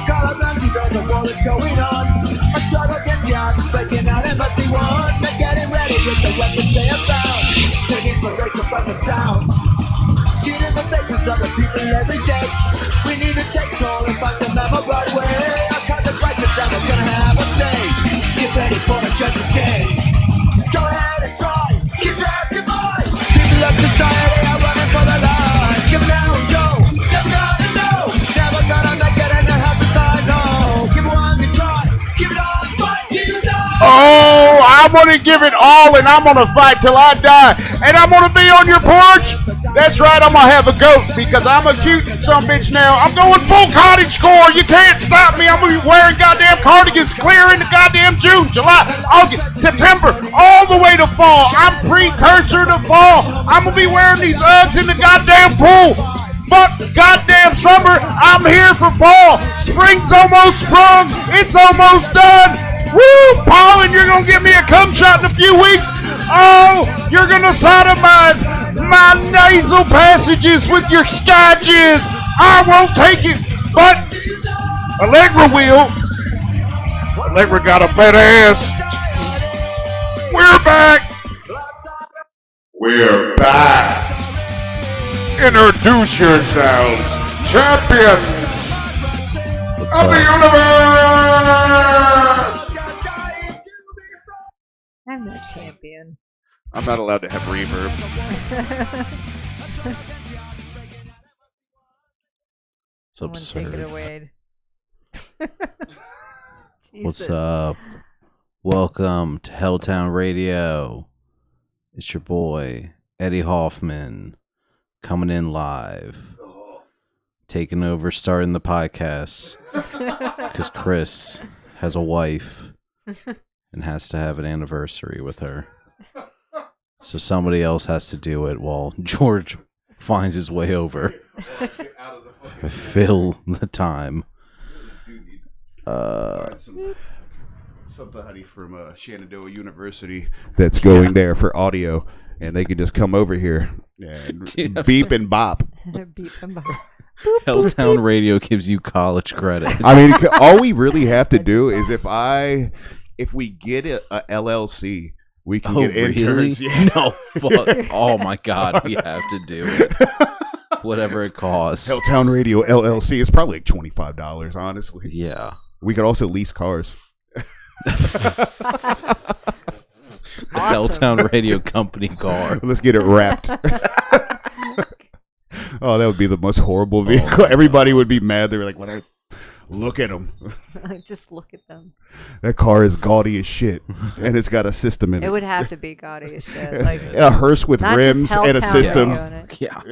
Colorblind, see there's a war that's going on. A struggle against the odds is breaking out and must be won. They're getting ready with the weapons they have found. Taking inspiration from the sound. Seeing in the faces of the people every day. We need to take toll and find some memorable way. Our cause is righteous and we're gonna have a say. Get ready for the judgment day. Go ahead and try, keep drafting by. People of society are running for their lives. Give it now and go, never gonna know. Never gonna make it and it has to start low. Give it one good try, give it all, fight till you die. Oh, I'm gonna give it all and I'm gonna fight till I die. And I'm gonna be on your porch. That's right, I'm gonna have a goat because I'm a cute some bitch now. I'm going full cottage core. You can't stop me. I'm gonna be wearing goddamn cardigans clear into goddamn June, July, August, September, all the way to fall. I'm precursor to fall. I'm gonna be wearing these Uggs in the goddamn pool. Fuck goddamn summer. I'm here for fall. Spring's almost sprung. It's almost done. Woo, Paulin, you're gonna give me a cum shot in a few weeks. Oh, you're gonna sodomize my nasal passages with your sky jizz. I won't take it, but Allegra will. Allegra got a fat ass. We're back. We're back. Introduce yourselves, champions of the universe. I'm no champion. I'm not allowed to have reverb. It's absurd. Take it away. What's up? Welcome to Helltown Radio. It's your boy, Eddie Hoffman, coming in live. Taking over, starting the podcast. Because Chris has a wife and has to have an anniversary with her. So somebody else has to do it while George finds his way over. Fill the time. Somebody from Shenandoah University that's going there for audio, and they could just come over here and beep and bop. Beep and bop. Helltown Radio gives you college credit. I mean, all we really have to do is if we get a LLC, we can get interns. Really? Yeah. No, fuck. Oh my God, we have to do it. Whatever it costs. Helltown Radio LLC is probably like $25, honestly. Yeah. We could also lease cars. Helltown Radio Company car. Let's get it wrapped. Oh, that would be the most horrible vehicle. Everybody would be mad. They were like, "What? Look at them." Just look at them. That car is gaudy as shit, and it's got a system in it. It would have to be gaudy as shit. Like a hearse with rims and a system. Yeah.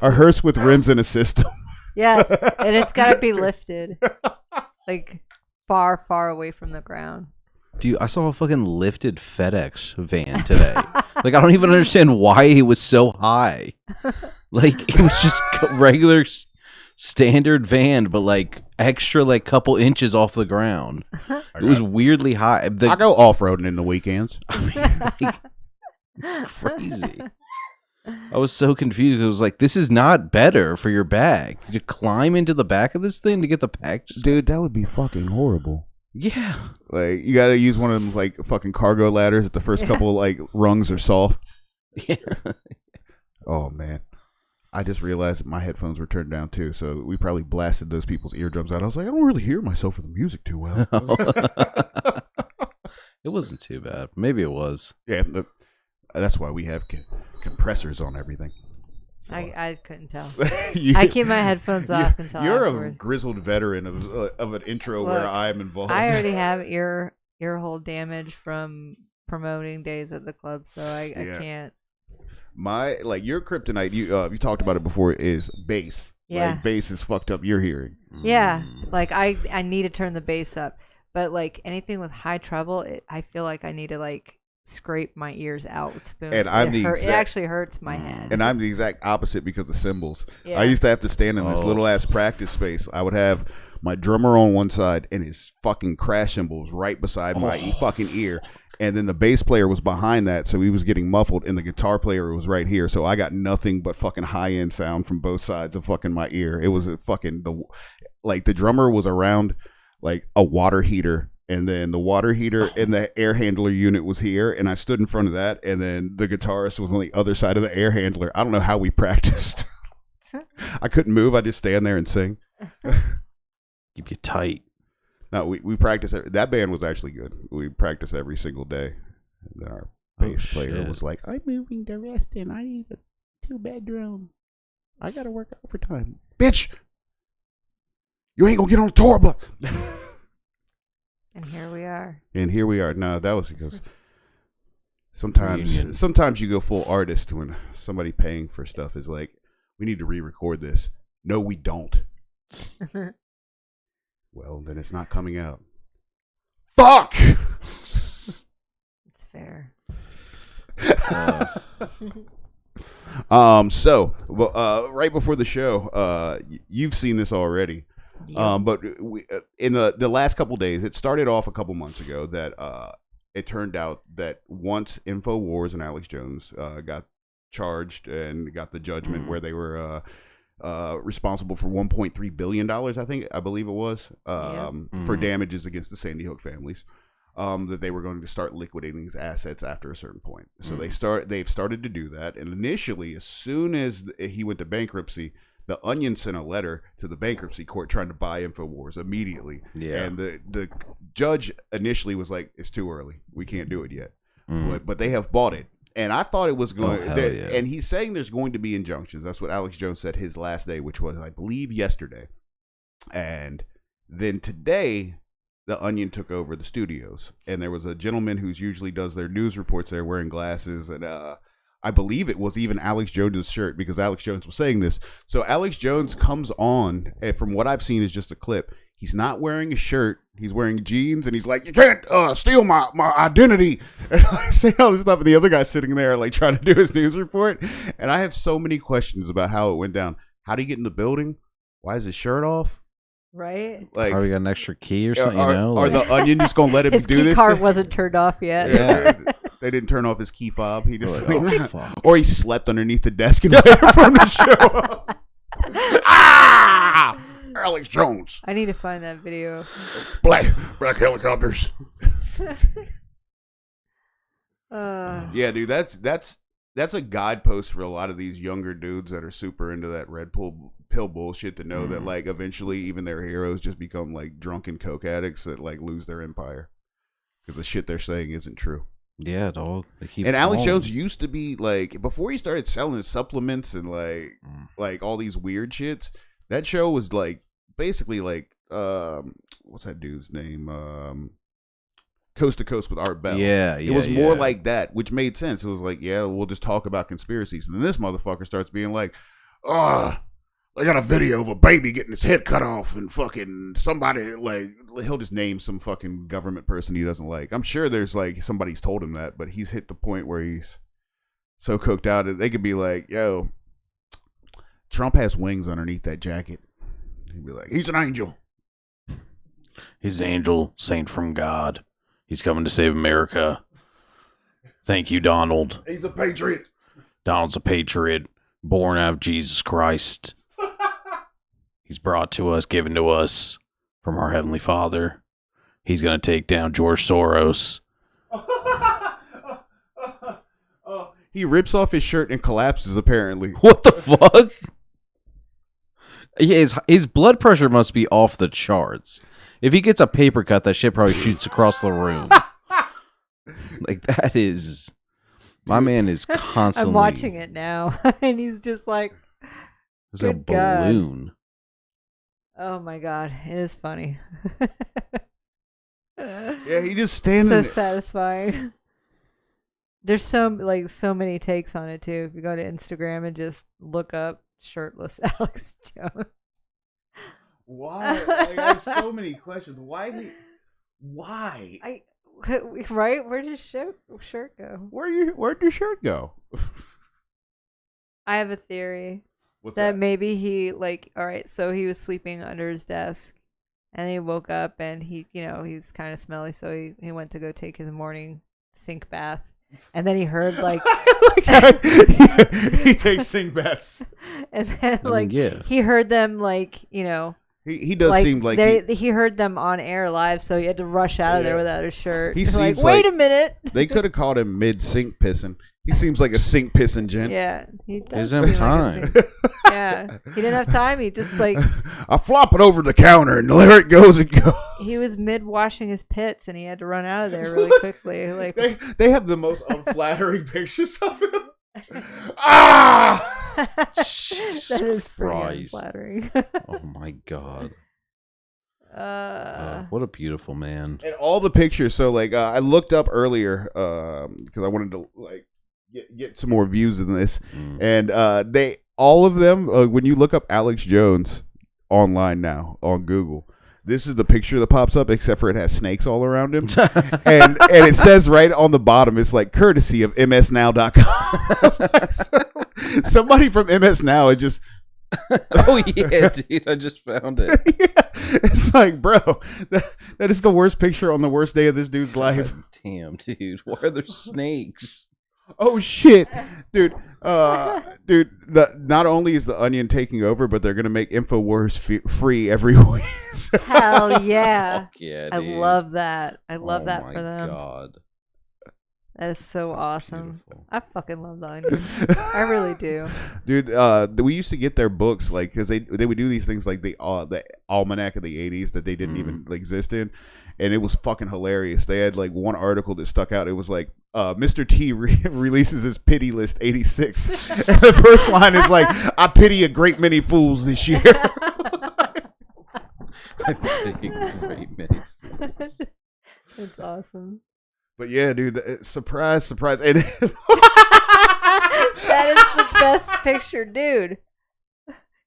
A hearse with rims and a system. Yes, and it's got to be lifted, like far, far away from the ground. Dude, I saw a fucking lifted FedEx van today. Like, I don't even understand why it was so high. Like, it was just regular standard van, but like extra, like couple inches off the ground. It was weirdly high. I go off-roading in the weekends. I mean, like, it's crazy. I was so confused. It was like, this is not better for your bag. You climb into the back of this thing to get the pack. Dude, that would be fucking horrible. Yeah. Like, you got to use one of them, like, fucking cargo ladders that the first couple, like, rungs are soft. Yeah. Oh, man. I just realized that my headphones were turned down, too, so we probably blasted those people's eardrums out. I was like, I don't really hear myself with the music too well. It wasn't too bad. Maybe it was. Yeah, that's why we have compressors on everything. So. I couldn't tell. I keep my headphones off until you're afterward. A grizzled veteran of an intro. Look, where I'm involved. I already have ear hole damage from promoting days at the club, so I can't. My your kryptonite. You talked about it before. Is bass. Yeah, like, bass is fucked up your hearing. Yeah, like I need to turn the bass up, but like anything with high treble, I feel like I need to scrape my ears out with spoons. And it actually hurts my head. And I'm the exact opposite because of cymbals. Yeah. I used to have to stand in this little ass practice space. I would have my drummer on one side and his fucking crash cymbals right beside my fucking ear. and then the bass player was behind that, so he was getting muffled, and the guitar player was right here, so I got nothing but fucking high end sound from both sides of fucking my ear. It was a fucking the drummer was around like a water heater, and then the water heater and the air handler unit was here, and I stood in front of that, and then the guitarist was on the other side of the air handler. I don't know how we practiced. I couldn't move. I just stand there and sing. Keep you tight. No, we practiced. That band was actually good. We practiced every single day. And then our bass player was like, "I'm moving to Reston. I need a 2-bedroom. I gotta work overtime, bitch. You ain't gonna get on the tour bus." And here we are. No, that was because sometimes you go full artist when somebody paying for stuff is like, "We need to re-record this." No, we don't. Well, then it's not coming out. Fuck! It's fair. Right before the show, you've seen this already. Yep. But in the last couple days, it started off a couple months ago that it turned out that once InfoWars and Alex Jones got charged and got the judgment where they were responsible for $1.3 billion, I believe it was, for damages against the Sandy Hook families. That they were going to start liquidating his assets after a certain point. So they've started to do that. And initially, as soon as he went to bankruptcy, the Onion sent a letter to the bankruptcy court trying to buy InfoWars immediately. Yeah. And the judge initially was like, "It's too early. We can't do it yet." But they have bought it. And I thought it was going and he's saying there's going to be injunctions. That's what Alex Jones said his last day, which was, I believe, yesterday. And then today, the Onion took over the studios. And there was a gentleman who's usually does their news reports there wearing glasses. And I believe it was even Alex Jones' shirt, because Alex Jones was saying this. So Alex Jones comes on, and from what I've seen is just a clip. He's not wearing a shirt. He's wearing jeans, and he's like, "You can't steal my identity." And I say all this stuff, and the other guy's sitting there like trying to do his news report. And I have so many questions about how it went down. How did he get in the building? Why is his shirt off? Right? Like, probably got an extra key or something. Are the Onion just gonna let him his do key this? card wasn't turned off yet. Yeah. They didn't turn off his key fob. He just or he slept underneath the desk and waited for him to show up. Alex Jones. I need to find that video. Black helicopters. Yeah, dude, that's a guidepost for a lot of these younger dudes that are super into that red pill bullshit to know that like eventually even their heroes just become like drunken coke addicts that like lose their empire because the shit they're saying isn't true. Yeah, dog. And Alex Jones used to be like, before he started selling his supplements and like all these weird shits, that show was like basically like what's that dude's name? Coast to Coast with Art Bell. Yeah. It was more like that, which made sense. It was like, yeah, we'll just talk about conspiracies. And then this motherfucker starts being like, I got a video of a baby getting his head cut off and fucking somebody, like, he'll just name some fucking government person he doesn't like. I'm sure there's like somebody's told him that, but he's hit the point where he's so coked out that they could be like, "Yo, Trump has wings underneath that jacket." He'd be like, "He's an angel. He's an angel sent from God. He's coming to save America. Thank you, Donald. He's a patriot. Donald's a patriot, born out of Jesus Christ. He's brought to us, given to us from our Heavenly Father. He's going to take down George Soros." He rips off his shirt and collapses, apparently. What the fuck? Yeah, his blood pressure must be off the charts. If he gets a paper cut, that shit probably shoots across the room. Like, that is... My man is constantly... I'm watching it now, and he's just like... It's like a balloon. Oh my god, it is funny. Yeah, he just standing so there. Satisfying. There's so many takes on it too. If you go to Instagram and just look up shirtless Alex Jones. Why? Like, I have so many questions. Why? Right? Where did his shirt go? Where'd your shirt go? I have a theory. What's that maybe he alright, so he was sleeping under his desk and he woke up and he was kind of smelly, so he went to go take his morning sink bath, and then he heard like he takes sink baths. And then like yeah. he heard them like you know. He does seem like he heard them on air live, so he had to rush out of there without his shirt. He He's like, seems wait like- a minute. they could have caught him mid sink pissing. He seems like a sink pissing gent. Yeah, he does. Doesn't have seem like a time. sink- yeah, he didn't have time. He just like I flop it over the counter and there it goes and goes. he was mid washing his pits, and he had to run out of there really quickly. Like They have the most unflattering pictures of him. Ah! Jesus that is pretty Christ. unflattering. Oh my God. What a beautiful man. And all the pictures. So like I looked up earlier because I wanted to like get some more views in this, and they all of them when you look up Alex Jones online now on Google, this is the picture that pops up, except for it has snakes all around him, and it says right on the bottom, it's like courtesy of msnow.com. Somebody from MS Now had just. Oh yeah, dude, I just found it. Yeah. It's like, bro, that is the worst picture on the worst day of this dude's life. God damn, dude, why are there snakes? Oh shit, dude, dude. Not only is the Onion taking over, but they're gonna make InfoWars free every week. Hell yeah! Fuck yeah, I dude. love that. I love Oh that my for them. God. That is so awesome. Beautiful. I fucking love the Onion. I really do. Dude, we used to get their books like because they would do these things like the almanac of the '80s that they didn't even exist in, and it was fucking hilarious. They had like one article that stuck out. It was like Mr. T releases his pity list '86, and the first line is like, "I pity a great many fools this year." I pity a great many. It's awesome. But yeah, dude, surprise, and That is the best picture, dude.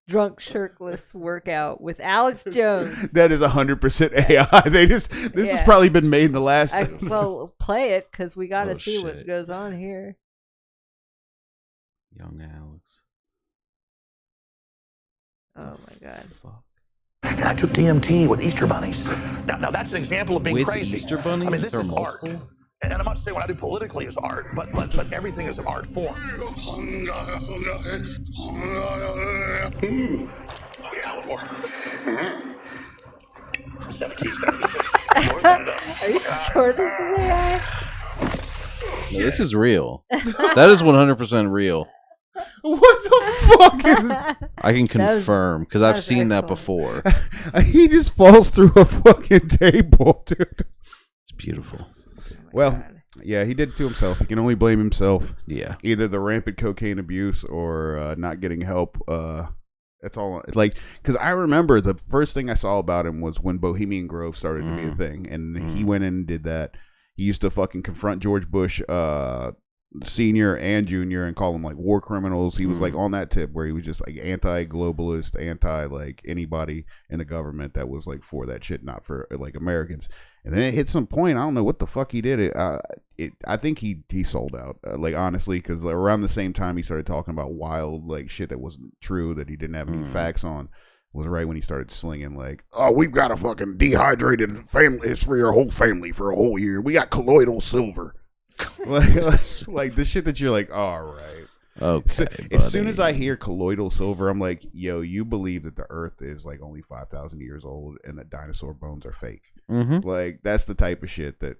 Drunk shirtless workout with Alex Jones. that is 100% AI. This has Yeah. probably been made in the last. Well, play it because we got to Oh, see what shit. goes on here. Young Alex. Oh my god. Fuck. And I took DMT with Easter bunnies. Now that's an example of being With crazy. Easter bunnies? I mean, this There are is art. multiple? And I'm not saying what I do politically is art, but everything is an art form. Oh yeah, one more. 7 keys, 76. Are you sure this is AI? No, this is real. That is 100% real. What the fuck is? I can That was- confirm because I've was seen that excellent. before. He just falls through a fucking table, dude. It's beautiful. Well, God. yeah, he did it to himself. He can only blame himself. Yeah. Either the rampant cocaine abuse or not getting help. That's all. Like, because I remember the first thing I saw about him was when Bohemian Grove started to be a thing, and he went in and did that. He used to fucking confront George Bush, senior and junior, and call them like war criminals. He was like on that tip where he was just like anti-globalist, anti like anybody in the government that was like for that shit, not for like Americans. And then it hit some point. I don't know what the fuck he did. I think he sold out. Like honestly, because around the same time he started talking about wild like shit that wasn't true, that he didn't have any facts on. Was right when he started slinging like, oh, we've got a fucking dehydrated family. It's for your whole family for a whole year. We got colloidal silver. like the shit that you're like, all right. Okay. As soon buddy. as I hear colloidal silver, I'm like, yo, you believe that the Earth is like only 5,000 years old and that dinosaur bones are fake. Like that's the type of shit that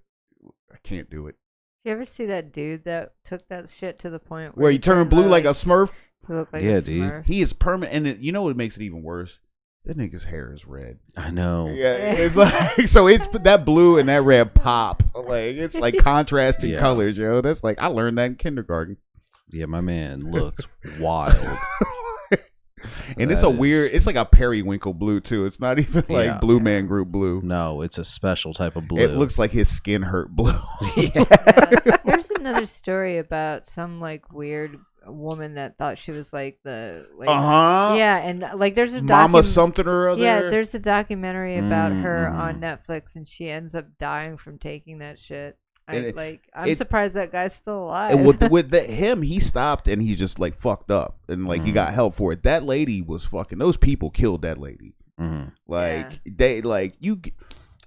I can't do it. You ever see that dude that took that shit to the point Where he turned blue like a Smurf. He looked like Yeah, a dude. Smurf. He is permanent, and you know what makes it even worse? That nigga's hair is red. I know. Yeah, it's like so. It's that blue and that red pop. Like it's like contrasting Yeah. colors, yo. That's like I learned that in kindergarten. Yeah, my man looked wild. And it's That a weird. It's like a periwinkle blue too. It's not even like Yeah. Blue Man Group blue. No, it's a special type of blue. It looks like his skin hurt blue. There's another story about some like weird woman that thought she was like the like, yeah, and like there's a Mama something or other. yeah, there's a documentary about her on Netflix, and she ends up dying from taking that shit. I'm surprised that guy's still alive. And with him, he stopped and he's just like fucked up and like he got help for it. That lady was fucking. Those people killed that lady. Like they like you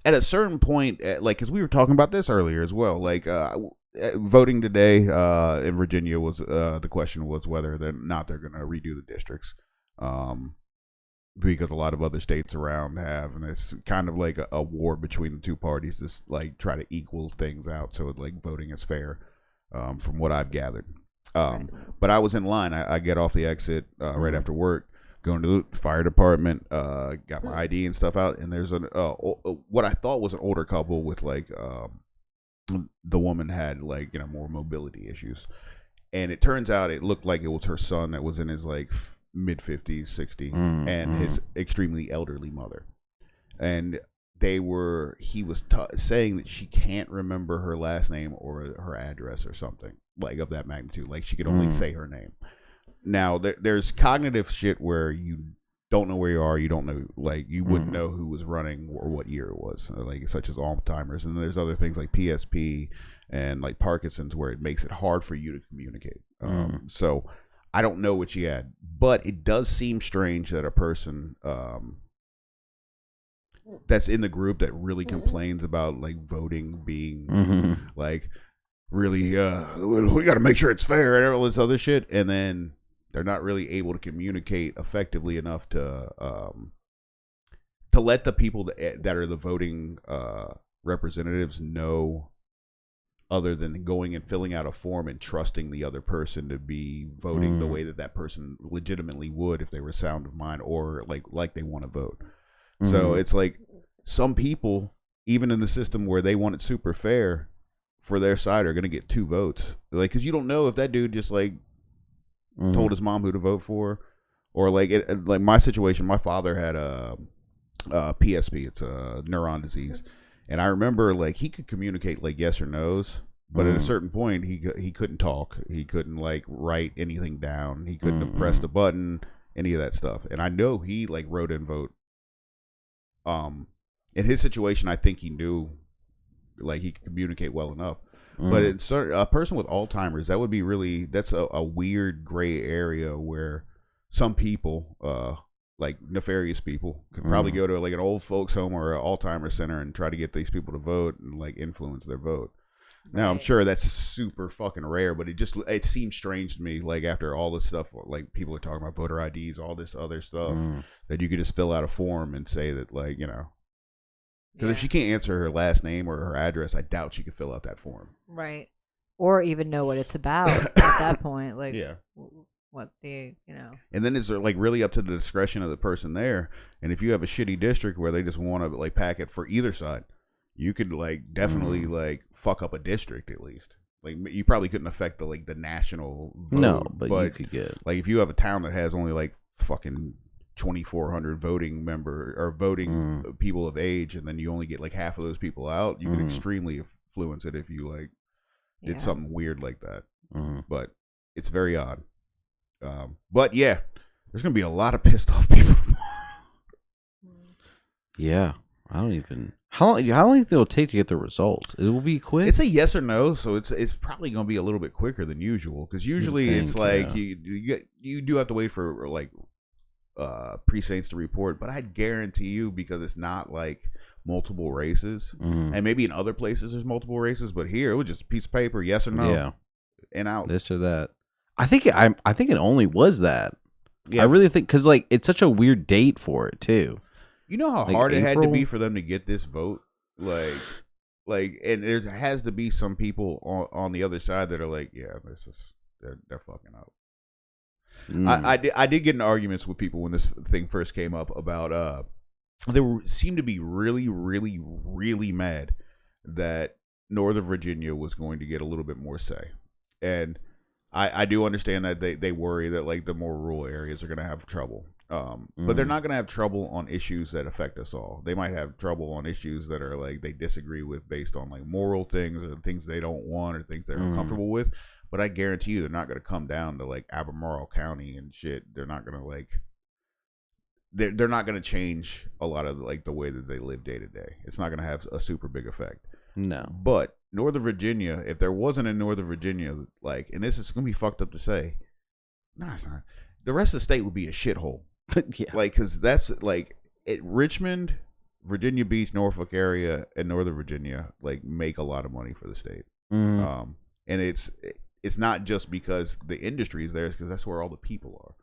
at a certain point, like because we were talking about this earlier as well. Like voting today in Virginia was the question was whether they're going to redo the districts, because a lot of other states around have, and it's kind of like a war between the two parties to like try to equal things out so like voting is fair, from what I've gathered. But I was in line. I get off the exit right after work, going to the fire department, got my ID and stuff out, and there's what I thought was an older couple with like the woman had like more mobility issues, and it turns out it looked like it was her son that was in his like mid 50s, 60, and his extremely elderly mother, and he was saying that she can't remember her last name or her address or something like of that magnitude. Like she could only say her name. Now there's cognitive shit where you don't know where you are. You don't know, like you wouldn't know who was running or what year it was, like such as Alzheimer's. And there's other things like PSP and like Parkinson's where it makes it hard for you to communicate. So I don't know what she had, but it does seem strange that a person that's in the group that really complains about like voting being like really we got to make sure it's fair and all this other shit, and then they're not really able to communicate effectively enough to let the people that are the voting representatives know, other than going and filling out a form and trusting the other person to be voting the way that person legitimately would if they were sound of mind or like they want to vote. So it's like some people, even in the system where they want it super fair for their side, are going to get 2 votes. Like, because you don't know if that dude just like told his mom who to vote for, or like like my situation. My father had a PSP. It's a neuron disease, and I remember like he could communicate like yes or no's, but at a certain point he couldn't talk. He couldn't like write anything down. He couldn't have pressed a button, any of that stuff. And I know he like wrote in vote. In his situation, I think he knew like he could communicate well enough. But it's a person with Alzheimer's, that would be really, that's a weird gray area where some people, like nefarious people, could probably go to like an old folks home or an Alzheimer's center and try to get these people to vote and like influence their vote. Now, I'm sure that's super fucking rare, but it seems strange to me, like after all this stuff, like people are talking about voter IDs, all this other stuff, that you could just fill out a form and say that, like, because if she can't answer her last name or her address, I doubt she could fill out that form. Right. Or even know what it's about at that point. Like, what the, And then it's like really up to the discretion of the person there. And if you have a shitty district where they just want to like pack it for either side, you could like definitely like fuck up a district at least. Like you probably couldn't affect the national vote. No, but you could get like if you have a town that has only like fucking 2,400 voting people of age, and then you only get like half of those people out, you could extremely influence it if you like did something weird like that. But it's very odd. But yeah, there's gonna be a lot of pissed off people. Yeah, I don't even. How long do you think it'll take to get the results? It will be quick. It's a yes or no, so it's probably gonna be a little bit quicker than usual, because usually it's like you do have to wait for like precincts to report, but I guarantee you, because it's not like multiple races, and maybe in other places there's multiple races, but here it was just a piece of paper, yes or no, and out, this or that. I think it only was that. I really think, because like it's such a weird date for it too. You know how hard it had to be for them to get this vote, like, and there has to be some people on the other side that are like, yeah, they're fucking up. I did get in arguments with people when this thing first came up about they seemed to be really, really, really mad that Northern Virginia was going to get a little bit more say, and I do understand that they worry that like the more rural areas are going to have trouble, but they're not going to have trouble on issues that affect us all. They might have trouble on issues that are like they disagree with based on like moral things or things they don't want or things they're uncomfortable with. But I guarantee you they're not going to come down to like Albemarle County and shit. They're not going to like they're not going to change a lot of like the way that they live day to day. It's not going to have a super big effect. No. But Northern Virginia, if there wasn't in Northern Virginia, like, and this is going to be fucked up to say, no, it's not. The rest of the state would be a shithole. Yeah. Like, because that's like Richmond, Virginia Beach, Norfolk area, and Northern Virginia like make a lot of money for the state. and it's not just because the industry is there, it's because that's where all the people are.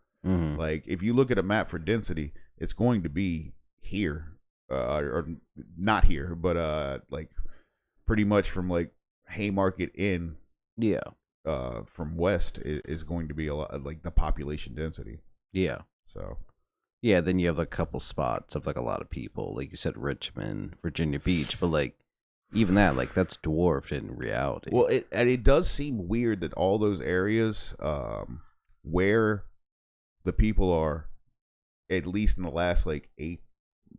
Like if you look at a map for density, it's going to be here, or not here, but like pretty much from like Haymarket in, from west is going to be a lot like the population density. Yeah. So. Yeah, then you have a couple spots of like a lot of people, like you said, Richmond, Virginia Beach, but like even that, like that's dwarfed in reality. Well, it does seem weird that all those areas where the people are, at least in the last like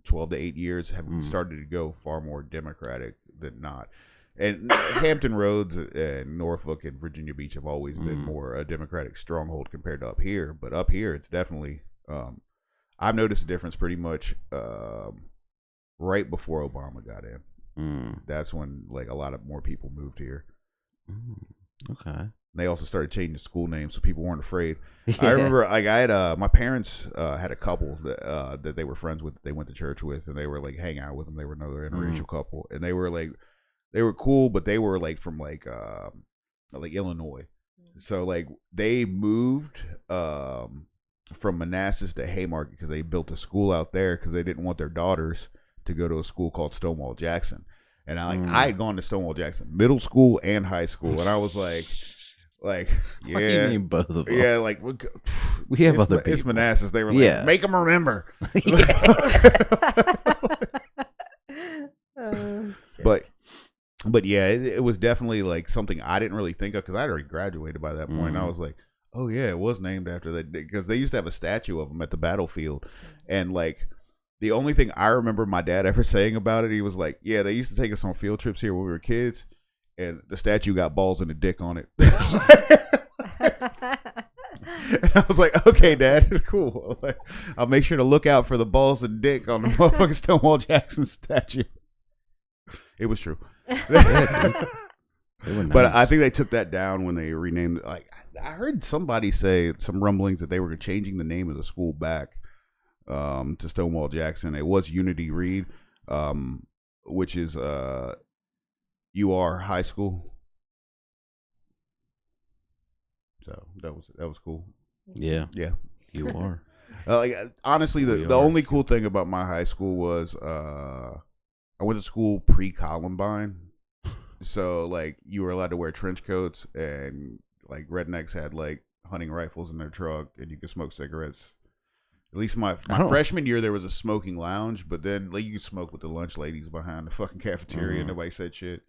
12 to 8 years, have started to go far more Democratic than not. And Hampton Roads and Norfolk and Virginia Beach have always been more a Democratic stronghold compared to up here. But up here, it's definitely, I've noticed a difference pretty much right before Obama got in. That's when like a lot of more people moved here. Okay. They also started changing school names so people weren't afraid. I remember like I had my parents had a couple that they were friends with, that they went to church with, and they were like hang out with them. They were another interracial couple, and they were cool, but they were like from like Illinois. So like they moved from Manassas to Haymarket because they built a school out there because they didn't want their daughters to go to a school called Stonewall Jackson. And I had gone to Stonewall Jackson middle school and high school, and I was like, yeah, What do you mean both of them? Yeah, like we have other people. It's Manassas. They were like, make them remember. But yeah, it was definitely like something I didn't really think of because I'd already graduated by that point. I was like, oh yeah, it was named after that, because they used to have a statue of him at the battlefield, and like the only thing I remember my dad ever saying about it, he was like, yeah, they used to take us on field trips here when we were kids, and the statue got balls and a dick on it. And I was like, okay, Dad, cool. Like, I'll make sure to look out for the balls and dick on the motherfucking Stonewall Jackson statue. It was true. Yeah, nice. But I think they took that down when they renamed. Like I heard somebody say some rumblings that they were changing the name of the school back to Stonewall Jackson. It was Unity Reed, which is UR High School. So that was cool. Yeah, you are. Like honestly, the only cool thing about my high school was I went to school pre-Columbine, so like you were allowed to wear trench coats, and like rednecks had like hunting rifles in their truck, and you could smoke cigarettes. At least my freshman year, there was a smoking lounge, but then like you could smoke with the lunch ladies behind the fucking cafeteria, and nobody said shit.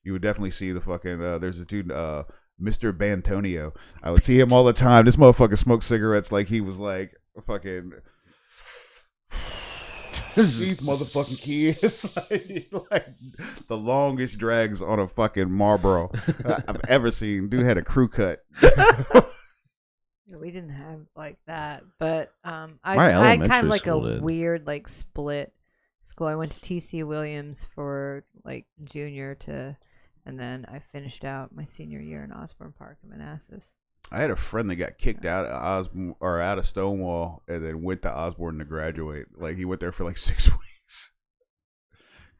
You would definitely see the fucking there's a dude, Mr. Bantonio. I would see him all the time. This motherfucker smoked cigarettes like he was like a fucking. These motherfucking kids, like the longest drags on a fucking Marlboro I've ever seen. Dude had a crew cut. We didn't have like that, but I elementary had kind of like a school did. weird like split school. I went to TC Williams for like junior to, and then I finished out my senior year in Osborne Park in Manassas. I had a friend that got kicked out of Stonewall, and then went to Osborne to graduate. Like he went there for like 6 weeks.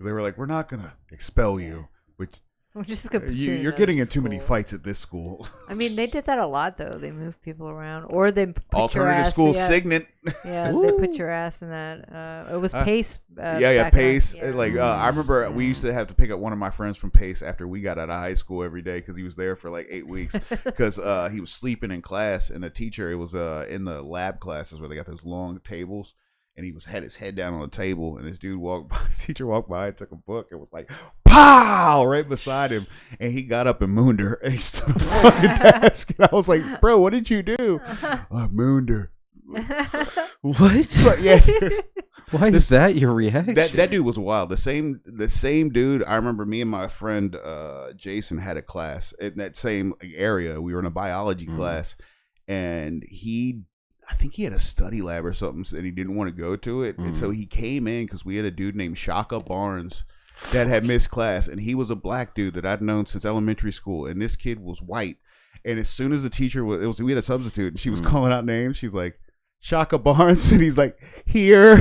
They were like, "We're not gonna expel you, but We're just gonna put you you're in getting in school. too many fights at this school." I mean, they did that a lot though. They moved people around, or they put your Alternative ass, school yeah, Signet. Yeah, they put your ass in that. It was Pace. Yeah, back Pace. then, yeah. Like I remember we used to have to pick up one of my friends from Pace after we got out of high school every day because he was there for like 8 weeks because he was sleeping in class, and the teacher, it was in the lab classes where they got those long tables, and he had his head down on the table, and this dude walked by, the teacher walked by and took a book and was like, pow, right beside him, and he got up and mooned her, and he stood on the fucking desk, and I was like, bro, what did you do? I mooned her. What? But yeah, dude. Why is that your reaction? That dude was wild. The same dude. I remember me and my friend Jason had a class in that same area. We were in a biology class, and I think he had a study lab or something, and he didn't want to go to it, and so he came in because we had a dude named Shaka Barnes that had missed class, and he was a black dude that I'd known since elementary school, and this kid was white. And as soon as the teacher we had a substitute, and she was calling out names. She's like, Shaka Barnes, and he's like, here.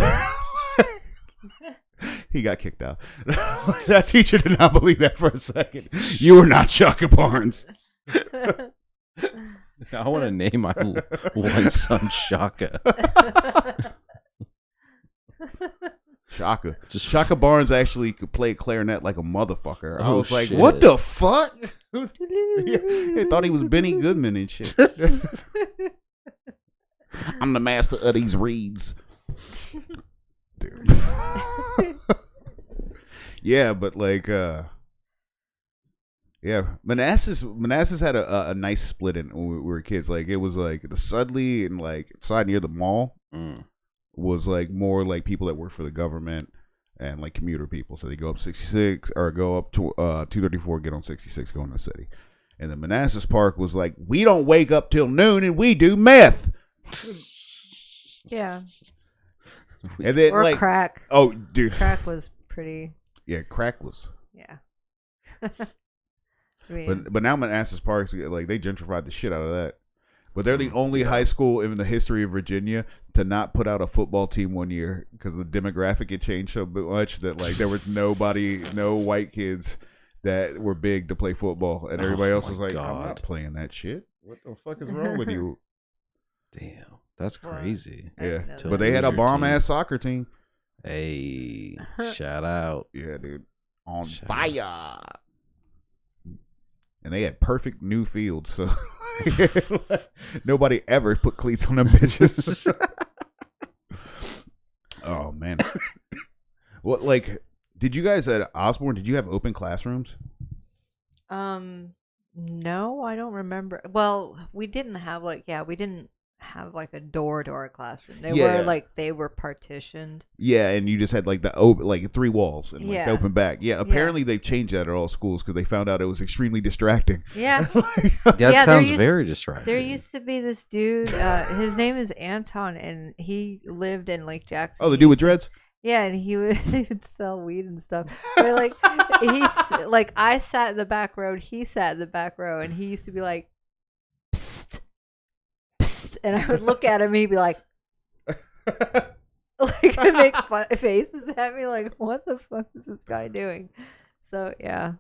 He got kicked out. That teacher did not believe that for a second. You were not Shaka Barnes. I want to name my one son Shaka. Shaka Barnes actually could play clarinet like a motherfucker. I Oh, was like, shit. what the fuck? They thought he was Benny Goodman and shit. I'm the master of these reeds. Dude. Yeah, but like, yeah, Manassas had a nice split in when we were kids. Like, it was like the Sudley and like side near the mall was like more like people that work for the government and like commuter people. So they go up 66 or go up to 234, get on 66, go in the city. And the Manassas Park was like, we don't wake up till noon and we do meth. Yeah. And then Or like crack. Oh, dude. Crack was pretty. Yeah, crack was. Yeah. I mean, But now Manassas Park's like they gentrified the shit out of that. But they're the only high school in the history of Virginia to not put out a football team one year because the demographic had changed so much that like there was no white kids that were big to play football, and everybody else was like, I'm not playing that shit. What the fuck is wrong with you? Damn, that's crazy. Yeah, know but they had a bomb ass soccer team. Hey, shout out. Yeah, dude, on Shout fire. And they had perfect new fields, so nobody ever put cleats on them bitches. Oh man. What, like, did you guys at Osborne, did you have open classrooms? no, I don't remember. Well, we didn't have we didn't have like a door to our classroom. They were partitioned. Yeah, and you just had like the open, like 3 walls and like the open back. Yeah, apparently they've changed that at all schools because they found out it was extremely distracting. Yeah. That sounds very distracting. There used to be this dude. His name is Anton, and he lived in Lake Jackson. Oh, the dude with dreads? Yeah, and he would sell weed and stuff. But like I sat in the back row, he sat in the back row, and he used to be like, psst, psst, and I would look at him, and he'd be like make faces at me, like, what the fuck is this guy doing? So yeah,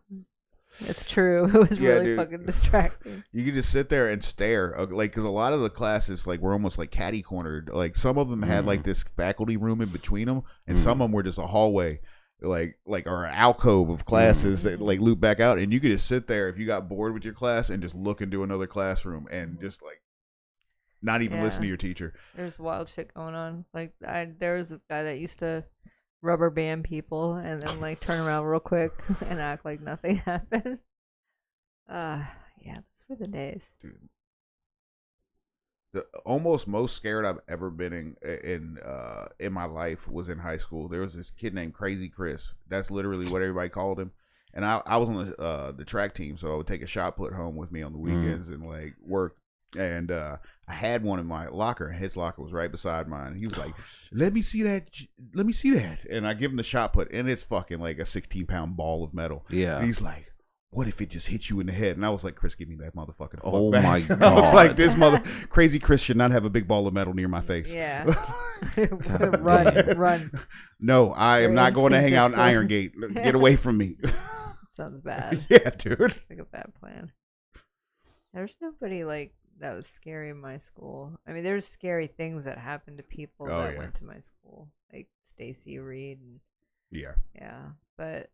it's true. It was really fucking distracting. You could just sit there and stare, like, because a lot of the classes like were almost like catty cornered. Like some of them had like this faculty room in between them, and some of them were just a hallway, like or an alcove of classes that like loop back out, and you could just sit there if you got bored with your class and just look into another classroom and just like not even listen to your teacher. There's wild shit going on. Like there was this guy that used to rubber band people and then like turn around real quick and act like nothing happened. Yeah, those were the days. Dude. The almost most scared I've ever been in my life was in high school. There was this kid named Crazy Chris. That's literally what everybody called him. And I was on the track team, so I would take a shot put home with me on the weekends and like work. And I had one in my locker, and his locker was right beside mine. He was like, let me see that. And I give him the shot put, and it's fucking like a 16-pound ball of metal. Yeah. And he's like, what if it just hits you in the head? And I was like, Chris, give me that motherfucker. Oh my God. I was like, this Crazy Chris should not have a big ball of metal near my face. Yeah. Run. No, I am not going to hang out in Iron Gate. Get away from me. Sounds bad. Yeah, dude. Like a bad plan. There's nobody like that was scary in my school. I mean, there's scary things that happened to people that went to my school, like Stacy Reed. Yeah. But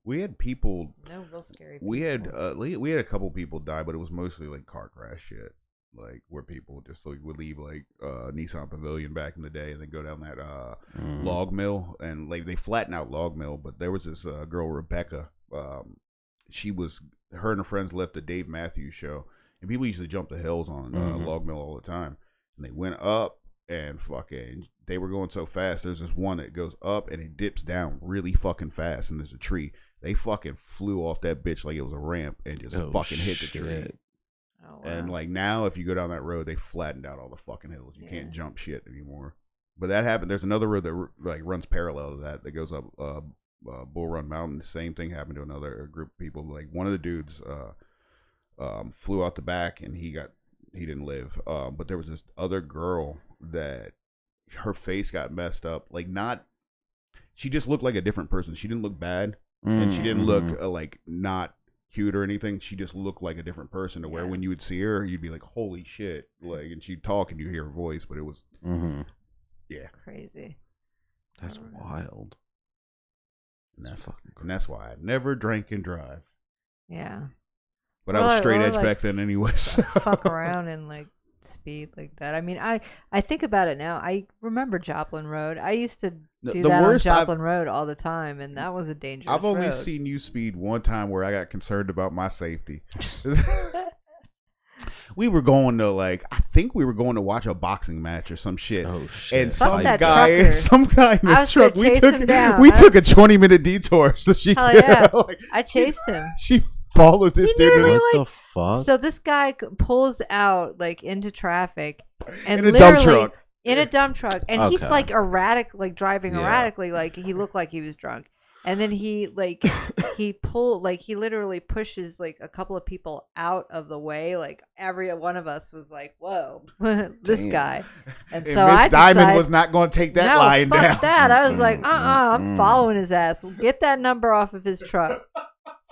we had people. No real scary. We had a couple people die, but it was mostly like car crash shit, like where people just like would leave like Nissan Pavilion back in the day and then go down that log mill, and like they flatten out log mill. But there was this girl, Rebecca. Her and her friends left the Dave Matthews show, and people used to jump the hills on log mill all the time. And they went up, and fucking they were going so fast. There's this one that goes up and it dips down really fucking fast, and there's a tree. They fucking flew off that bitch like it was a ramp and just fucking hit the tree. Oh, wow. And like now, if you go down that road, they flattened out all the fucking hills. You can't jump shit anymore. But that happened. There's another road that like runs parallel to that goes up Bull Run Mountain. The same thing happened to another group of people. Like one of the dudes flew out the back and he didn't live. But there was this other girl that her face got messed up. Like she just looked like a different person. She didn't look bad. And she didn't look like not cute or anything. She just looked like a different person to where when you would see her, you'd be like, holy shit. Like, and she'd talk and you hear her voice, but it was, crazy. That's wild. And that's why I never drank and drive. Yeah. But I was straight edge back then anyways. Fuck around and like speed like that. I mean, I think about it now. I remember Joplin Road. I used to do that on Joplin Road all the time, and that was a dangerous I've only road. seen you speed one time where I got concerned about my safety. We were going to I think we were going to watch a boxing match or some shit. Oh shit! And some guy in the truck. We took a 20-minute detour. So she, I chased him. She followed this dude. What the fuck? So this guy pulls out into traffic and in a dump truck. In a dump truck, and he's erratic, driving erratically, he looked like he was drunk. And then he he literally pushes a couple of people out of the way. Every one of us was like, "Whoa, this guy!" And so Miss Diamond was not going to take that line down. Fuck that! I was like, I'm following his ass. Get that number off of his truck.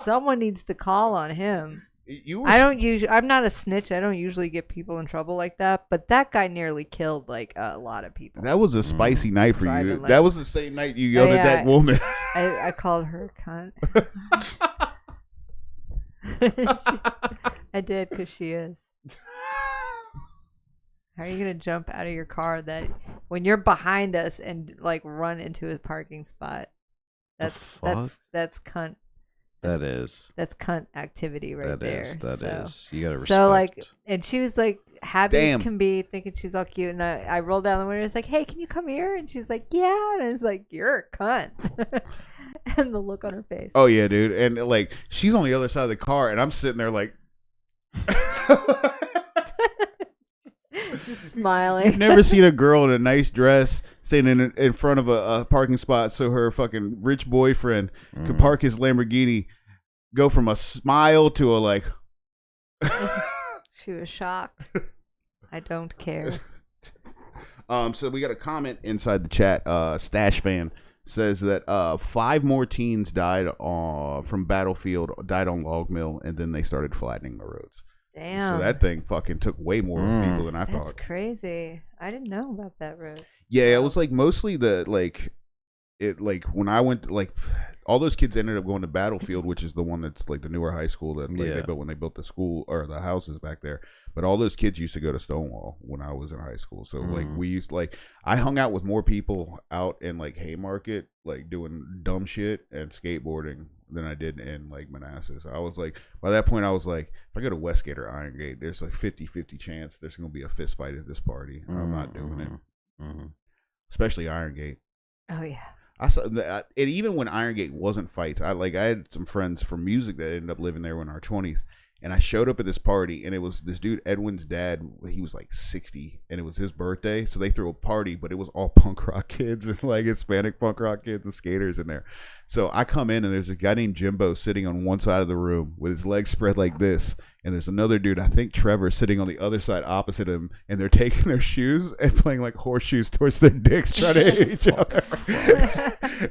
Someone needs to call on him. I'm not a snitch. I don't usually get people in trouble like that. But that guy nearly killed a lot of people. That was a spicy night for you. That was the same night you yelled at that woman. I called her cunt. I did because she is. How are you gonna jump out of your car when you're behind us and run into a parking spot? That's cunt. That's cunt activity right there. That is. You gotta respect. So and she was happy as can be, thinking she's all cute, and I rolled down the window. It's hey, can you come here? And she's like, yeah. And it's you're a cunt. And the look on her face. Oh yeah, dude. And she's on the other side of the car, and I'm sitting there just smiling. You've never seen a girl in a nice dress standing in front of a parking spot so her fucking rich boyfriend could park his Lamborghini, go from a smile to a She was shocked. I don't care. So we got a comment inside the chat. Stash fan says that 5 more teens died from Battlefield, died on Log Mill, and then they started flattening the roads. Damn. So that thing fucking took way more people than I thought. That's crazy. I didn't know about that road. Yeah, it was mostly the when I went all those kids ended up going to Battlefield, which is the one that's the newer high school that they built when they built the school or the houses back there. But all those kids used to go to Stonewall when I was in high school. So we used I hung out with more people out in Haymarket doing dumb shit and skateboarding than I did in Manassas. I was by that point I was if I go to Westgate or Iron Gate, there's 50-50 chance there's gonna be a fist fight at this party. I'm not doing it. Especially Iron Gate. Oh yeah. I saw and even when Iron Gate wasn't fights, I had some friends from music that ended up living there in our 20s, and I showed up at this party, and it was this dude Edwin's dad. He was 60, and it was his birthday, so they threw a party, but it was all punk rock kids and Hispanic punk rock kids and skaters in there. So I come in, and there's a guy named Jimbo sitting on one side of the room with his legs spread like this, and there's another dude, I think Trevor, sitting on the other side opposite him, and they're taking their shoes and playing horseshoes towards their dicks, trying to hit each other.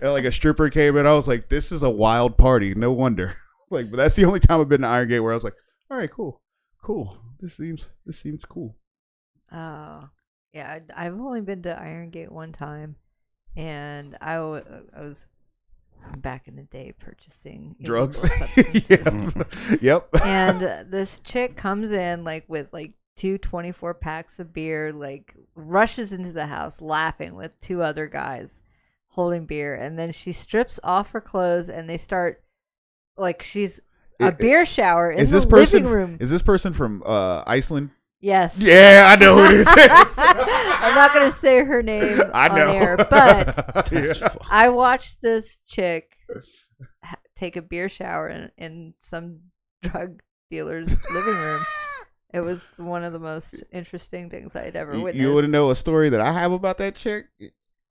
And a stripper came in. I was this is a wild party. No wonder. But that's the only time I've been to Iron Gate where I was all right, cool. This seems cool. Oh, yeah. I've only been to Iron Gate one time, and I was back in the day purchasing drugs. Yep. And this chick comes in with 2 24 packs of beer, rushes into the house laughing with 2 other guys holding beer, and then she strips off her clothes and they start she's a beer shower in the living room. Is this person from Iceland? Yes. Yeah, I know who this is. I'm not going to say her name on air, but I watched this chick take a beer shower in some drug dealer's living room. It was one of the most interesting things I had ever witnessed. You want to know a story that I have about that chick?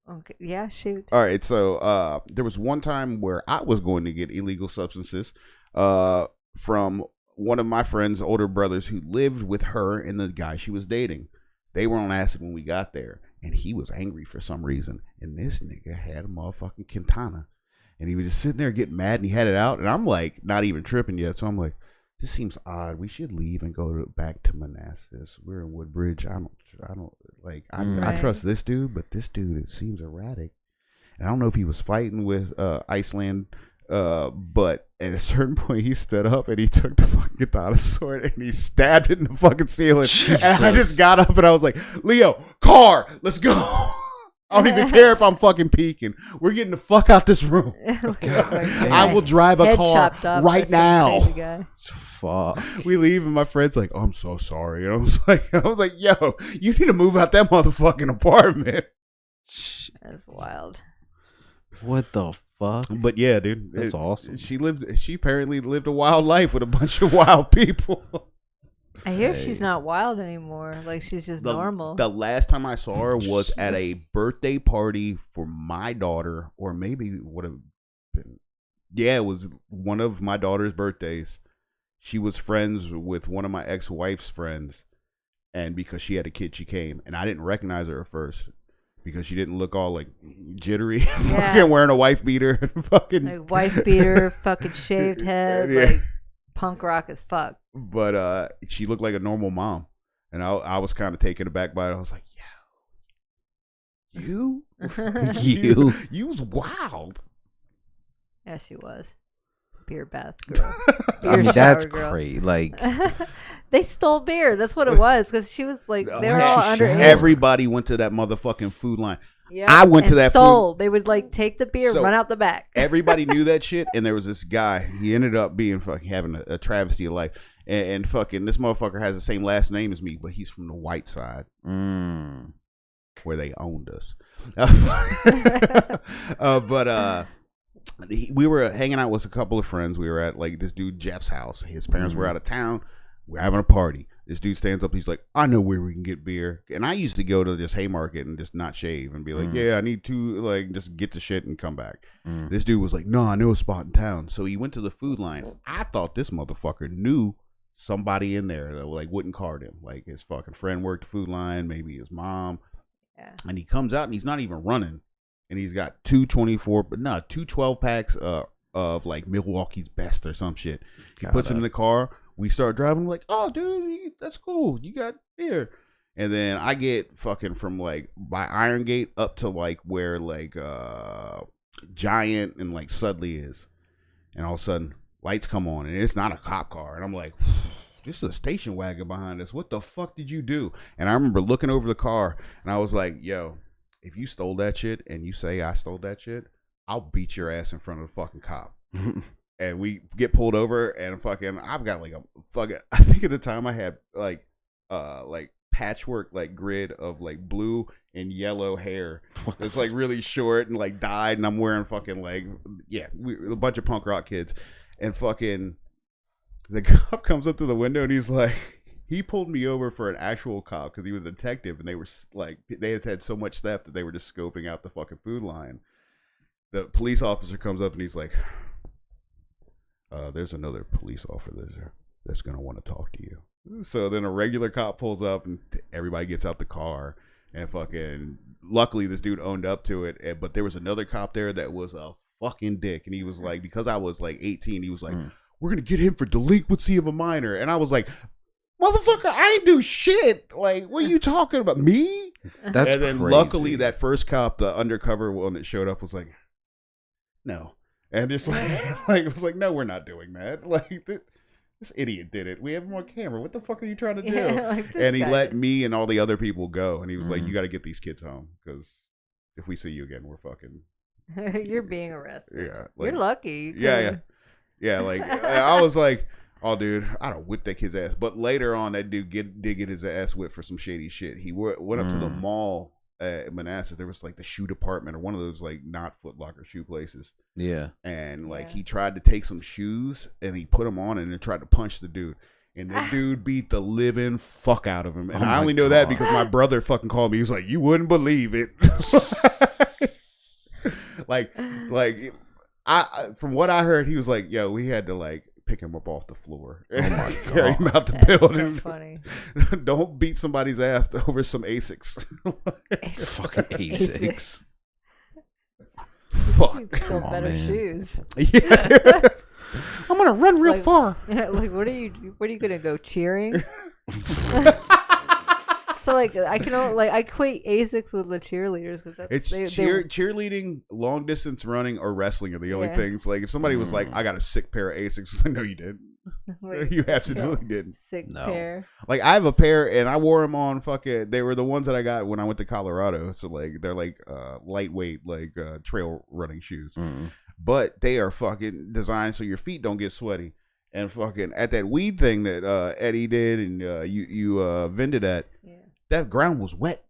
Okay. Yeah, shoot. All right, so there was one time where I was going to get illegal substances from one of my friend's older brothers who lived with her and the guy she was dating. They were on acid when we got there, and he was angry for some reason. And this nigga had a motherfucking Quintana, and he was just sitting there getting mad, and he had it out. And I'm not even tripping yet. So I'm this seems odd. We should leave and go back to Manassas. We're in Woodbridge. I don't like. I trust this dude, but this dude, it seems erratic. And I don't know if he was fighting with Iceland, but at a certain point he stood up and he took the fucking katana sword and he stabbed it in the fucking ceiling. Jesus. And I just got up and I was like, Leo, car, let's go. I don't even care if I'm fucking peeking. We're getting the fuck out this room. I will drive a car right now. Fuck. We leave and my friend's like, oh, I'm so sorry. And I was like, yo, you need to move out that motherfucking apartment. That's wild. What the fuck? But yeah, dude, that's awesome. She apparently lived a wild life with a bunch of wild people. I hear she's not wild anymore. Like, she's just normal. The last time I saw her was at a birthday party for my daughter, or maybe it would have been. Yeah, it was one of my daughter's birthdays. She was friends with one of my ex-wife's friends, and because she had a kid, she came, and I didn't recognize her at first because she didn't look all like jittery, fucking wearing a wife beater, fucking like wife beater, fucking shaved head, like punk rock as fuck. But she looked like a normal mom, and I was kind of taken aback by it. I was like, "Yo, you was wild." Yeah, she was. Beer bath girl. I mean, that's crazy. Like they stole beer. That's what it was, because she was like, they were all underage. Everybody went to that motherfucking food line. Yeah, I went to that stole. They would like take the beer, run out the back. Everybody knew that shit, and there was this guy. He ended up being fucking having a travesty of life, and fucking this motherfucker has the same last name as me, but he's from the white side, where they owned us. We were hanging out with a couple of friends. We were at like this dude Jeff's house. His parents were out of town. We're having a party. This dude stands up. He's like, I know where we can get beer. And I used to go to this Haymarket and just not shave and be like, yeah, I need to like just get the shit and come back. This dude was like, no, I know a spot in town. So he went to the food line. I thought this motherfucker knew somebody in there that like wouldn't card him. Like his fucking friend worked the food line, maybe his mom. Yeah. And he comes out and he's not even running. And he's got two 12 packs of like Milwaukee's Best or some shit. He puts it in the car. We start driving. Like, oh, dude, that's cool. You got beer. And then I get fucking from like by Iron Gate up to like where like Giant and like Sudley is. And all of a sudden, lights come on. And it's not a cop car. And I'm like, this is a station wagon behind us. What the fuck did you do? And I remember looking over the car. And I was like, yo. If you stole that shit and you say I stole that shit, I'll beat your ass in front of the fucking cop. And we get pulled over and fucking, I've got like a fucking, I think at the time I had like patchwork like grid of like blue and yellow hair. It's like really short and like dyed, and I'm wearing fucking like, a bunch of punk rock kids. And fucking the cop comes up to the window and he's like, he pulled me over for an actual cop because he was a detective, and they were like, they had so much theft that they were just scoping out the fucking food line. The police officer comes up and he's like, there's another police officer that's going to want to talk to you. So then a regular cop pulls up and everybody gets out the car, and fucking, luckily this dude owned up to it. But there was another cop there that was a fucking dick. And he was like, because I was like 18, he was like, we're going to get him for delinquency of a minor. And I was like, motherfucker, I ain't do shit. Like, what are you talking about? Me? That's and then crazy. Luckily that first cop, the undercover one that showed up, was like, no. And it's like, it was like, no, we're not doing that. Like, this idiot did it. We have him on camera. What the fuck are you trying to do? And he let me and all the other people go. And he was like, you got to get these kids home, because if we see you again, we're fucking. You're being arrested. Yeah. Like, you're lucky. Yeah, like, I was like, oh, dude, I don't whip that kid's ass. But later on, that dude did get his ass whipped for some shady shit. He went up to the mall at Manassas. There was like the shoe department, or one of those like not Foot Locker shoe places. Yeah. And like he tried to take some shoes and he put them on and then tried to punch the dude. And the dude beat the living fuck out of him. And I only know that because my brother fucking called me. He was like, you wouldn't believe it. like I from what I heard, he was like, yo, we had to like pick him up off the floor and carry him out the building. So funny. Don't beat somebody's ass over some Asics. Fucking Asics. Fuck. Still better shoes. Yeah. I'm gonna run real Like- far. Like, what are you gonna go cheering? So like, I can only, like, I equate Asics with the cheerleaders because that's It's cheerleading, long distance running, or wrestling are the only Yeah. things. Like if somebody was like, "I got a sick pair of Asics," no, you didn't. like, You absolutely didn't. sick No. pair. Like I have a pair, and I wore them on fucking. They were the ones that I got when I went to Colorado. So like they're like lightweight, like trail running shoes, but they are fucking designed so your feet don't get sweaty. And fucking at that weed thing that Eddie did, and you vended at. Yeah. That ground was wet.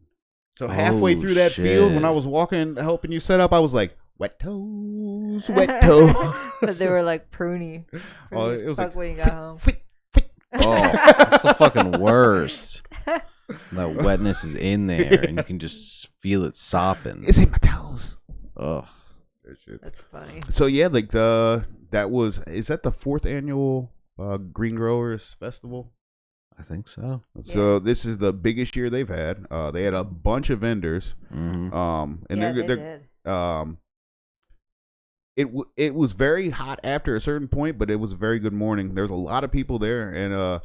So halfway Oh, through that field, when I shit. was walking, helping you set up, I was like, wet toes, wet toes. But they were like pruny. Oh, it was like, when you got home. Oh, that's the fucking worst. That wetness is in there, and you can just feel it sopping. It's in my toes. Oh, That's funny. So yeah, like is that the 4th annual Green Growers Festival? I think so. So this is the biggest year they've had. They had a bunch of vendors. Mm-hmm. And Yeah, they're did. it was very hot after a certain point, but it was a very good morning. There was a lot of people there, and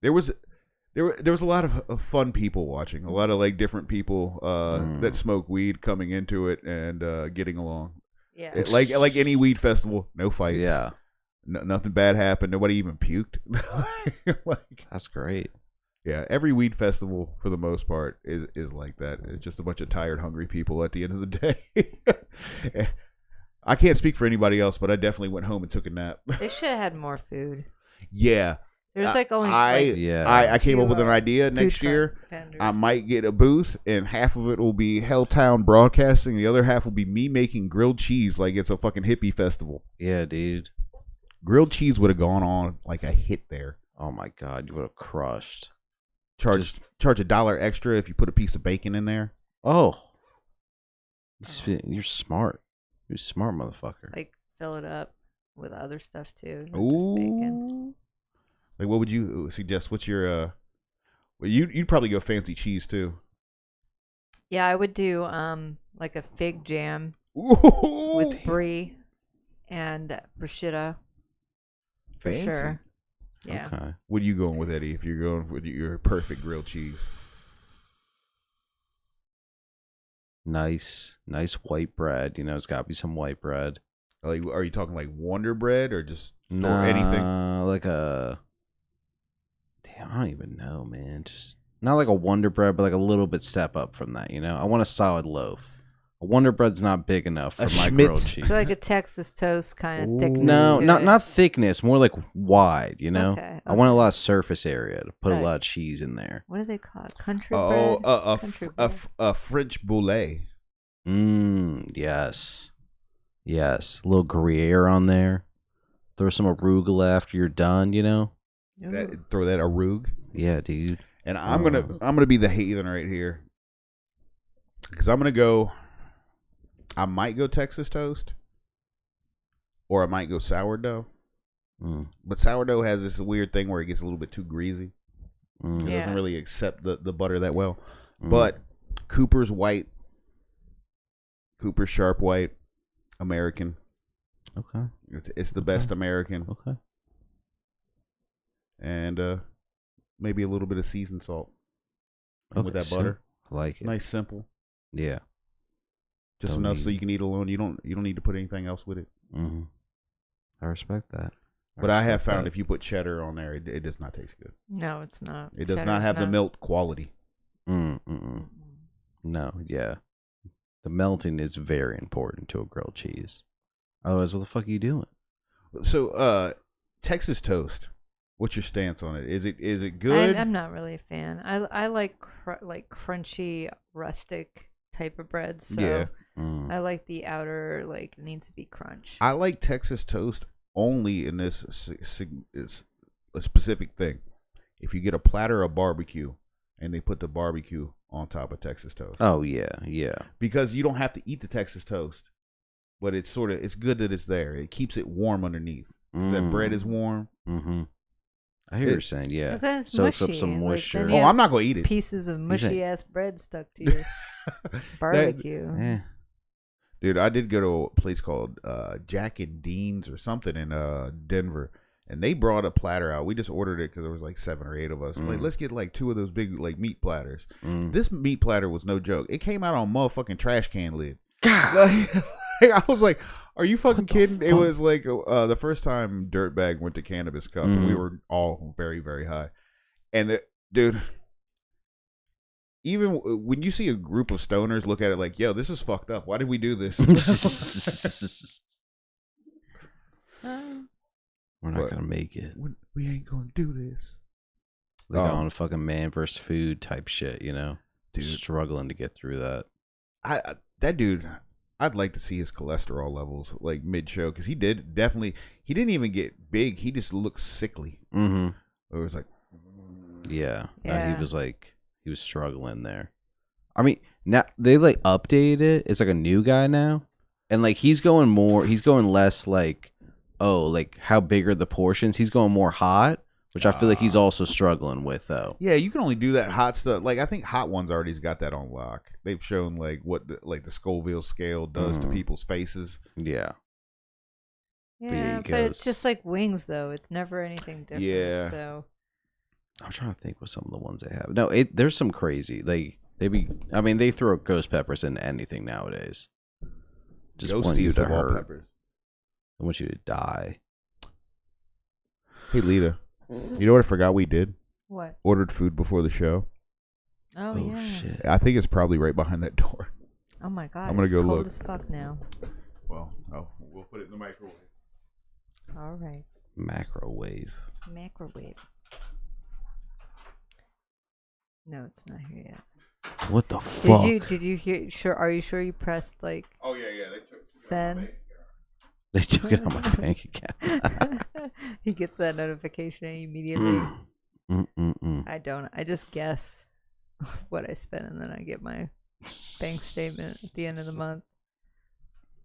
there was a lot of fun people watching. A lot of like different people that smoke weed coming into it and getting along. Yeah. Like any weed festival, no fights. Yeah, Nothing bad happened. Nobody even puked. Like, that's great. yeah, every weed festival for the most part is like that. It's just a bunch of tired, hungry people at the end of the day. I can't speak for anybody else, but I definitely went home and took a nap. They should have had more food. Yeah. There's like only I came up with an idea food next truck year. vendors. I might get a booth, and half of it will be Helltown Broadcasting. The other half will be me making grilled cheese like it's a fucking hippie festival. Yeah, dude. Grilled cheese would have gone on like a hit there. Oh my god, you would have crushed. Charge $1 extra if you put a piece of bacon in there. Oh, you're smart. You're a smart motherfucker. Like fill it up with other stuff too. Not just bacon. Ooh. Like, what would you suggest? What's your well, you'd probably go fancy cheese too. Yeah, I would do like a fig jam Ooh. with brie and bruschetta for Fancy. sure. Yeah. Okay. What are you going with, Eddie? If you're going with your perfect grilled cheese, Nice white bread. You know, it's got to be some white bread. like, are you talking like Wonder Bread or just Nah, or anything? like a. Damn, I don't even know, man. Just not like a Wonder Bread, but like a little bit step up from that. You know, I want a solid loaf. A Wonder Bread's not big enough for A my grilled Schmitz. cheese. So like a Texas toast kind of thickness. No, to not it. not thickness, more like wide. You know, Okay, I want a okay. lot of surface area to put Right. a lot of cheese in there. What do they call it? Country Oh, bread. Country bread. a French boulet. Yes. A little Gruyere on there. Throw some arugula after you're done, you know? That, throw that arug. Yeah, dude. And I'm gonna be the heathen right here, because I'm gonna go. I might go Texas toast, or I might go sourdough. But sourdough has this weird thing where it gets a little bit too greasy. It Yeah. doesn't really accept the butter that well. But Cooper's white, Cooper's sharp white, American. Okay. It's the best American, Okay. and maybe a little bit of seasoned salt with Okay, that so- butter. I like it. Nice, simple, Yeah. just Don't enough so need- you can eat alone. You don't need to put anything else with it. Mm-hmm. I respect that. But I have respect found that. if you put cheddar on there, it does not taste good. No, it's not. It does not Cheddar's have the milk quality. No, yeah. The melting is very important to a grilled cheese. Otherwise, what the fuck are you doing? So, Texas toast. What's your stance on it? Is it good? I'm not really a fan. I like like crunchy, rustic type of bread. So Yeah. I like the outer, like, it needs to be crunch. I like Texas toast only in this is a specific thing. If you get a platter of barbecue and they put the barbecue on top of Texas toast. Oh yeah, yeah. Because you don't have to eat the Texas toast, but it's good that it's there. It keeps it warm underneath. That bread is warm. Mm-hmm. I hear what you're saying. Yeah, But then it's soaks up mushy, some like, moisture. then Oh, you I'm not gonna eat it. Pieces of saying- mushy ass bread stuck to your barbecue. Eh. Dude, I did go to a place called Jack and Dean's or something in Denver, and they brought a platter out. We just ordered it because there was like 7 or 8 of us. Like, let's get like 2 of those big like meat platters. This meat platter was no joke. It came out on a motherfucking trash can lid. Like, I was like, "Are you fucking kidding?" It was like the first time Dirtbag went to Cannabis Cup, and we were all very, very high. And dude, even when you see a group of stoners look at it like, "Yo, this is fucked up. Why did we do this?" We're not gonna make it. We ain't gonna do this. Like on a fucking man versus food type shit, you know? Dude, struggling to get through that. That dude, I'd like to see his cholesterol levels like mid-show because he didn't even get big. He just looked sickly. Mm-hmm. It was like, yeah. He was struggling there. I mean, now they like updated it. It's like a new guy now, and like he's going less like, oh, like how big are the portions? He's going more hot, which I feel like he's also struggling with though. Yeah, you can only do that hot stuff. Like I think Hot Ones already's got that on lock. They've shown like what the Scoville scale does to people's faces. Yeah. Yeah, but it's just like wings though. It's never anything different. Yeah. So I'm trying to think what some of the ones they have. No, there's some crazy. They throw ghost peppers into anything nowadays. Just want you to hurt. Peppers. I want you to die. Hey, Lita. You know what I forgot we did? What? Ordered food before the show. Oh yeah. Shit. I think it's probably right behind that door. Oh my god. I'm gonna go cold look. As fuck now. Well, we'll put it in the microwave. All right. Microwave. No, it's not here yet. What the fuck? Did you hear? Sure. Are you sure you pressed like? Oh yeah. They took send. They took it on my bank account. He gets that notification immediately. I don't. I just guess what I spent, and then I get my bank statement at the end of the month.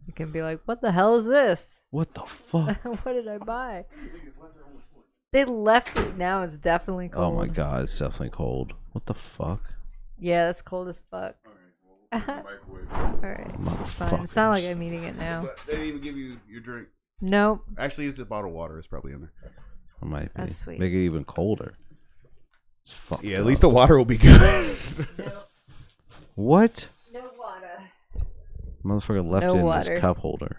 You can be like, "What the hell is this? What the fuck? What did I buy?" They left it. Now it's definitely cold. Oh my god, it's definitely cold. What the fuck? Yeah, that's cold as fuck. All right, fine. It's not like I'm eating it now. But they didn't even give you your drink. Nope. Actually, it's the bottled water. It's probably in there. It might be. That's sweet. Make it even colder. It's fucked Yeah, at up. least the water will be good. What? No water. Motherfucker left it in his cup holder.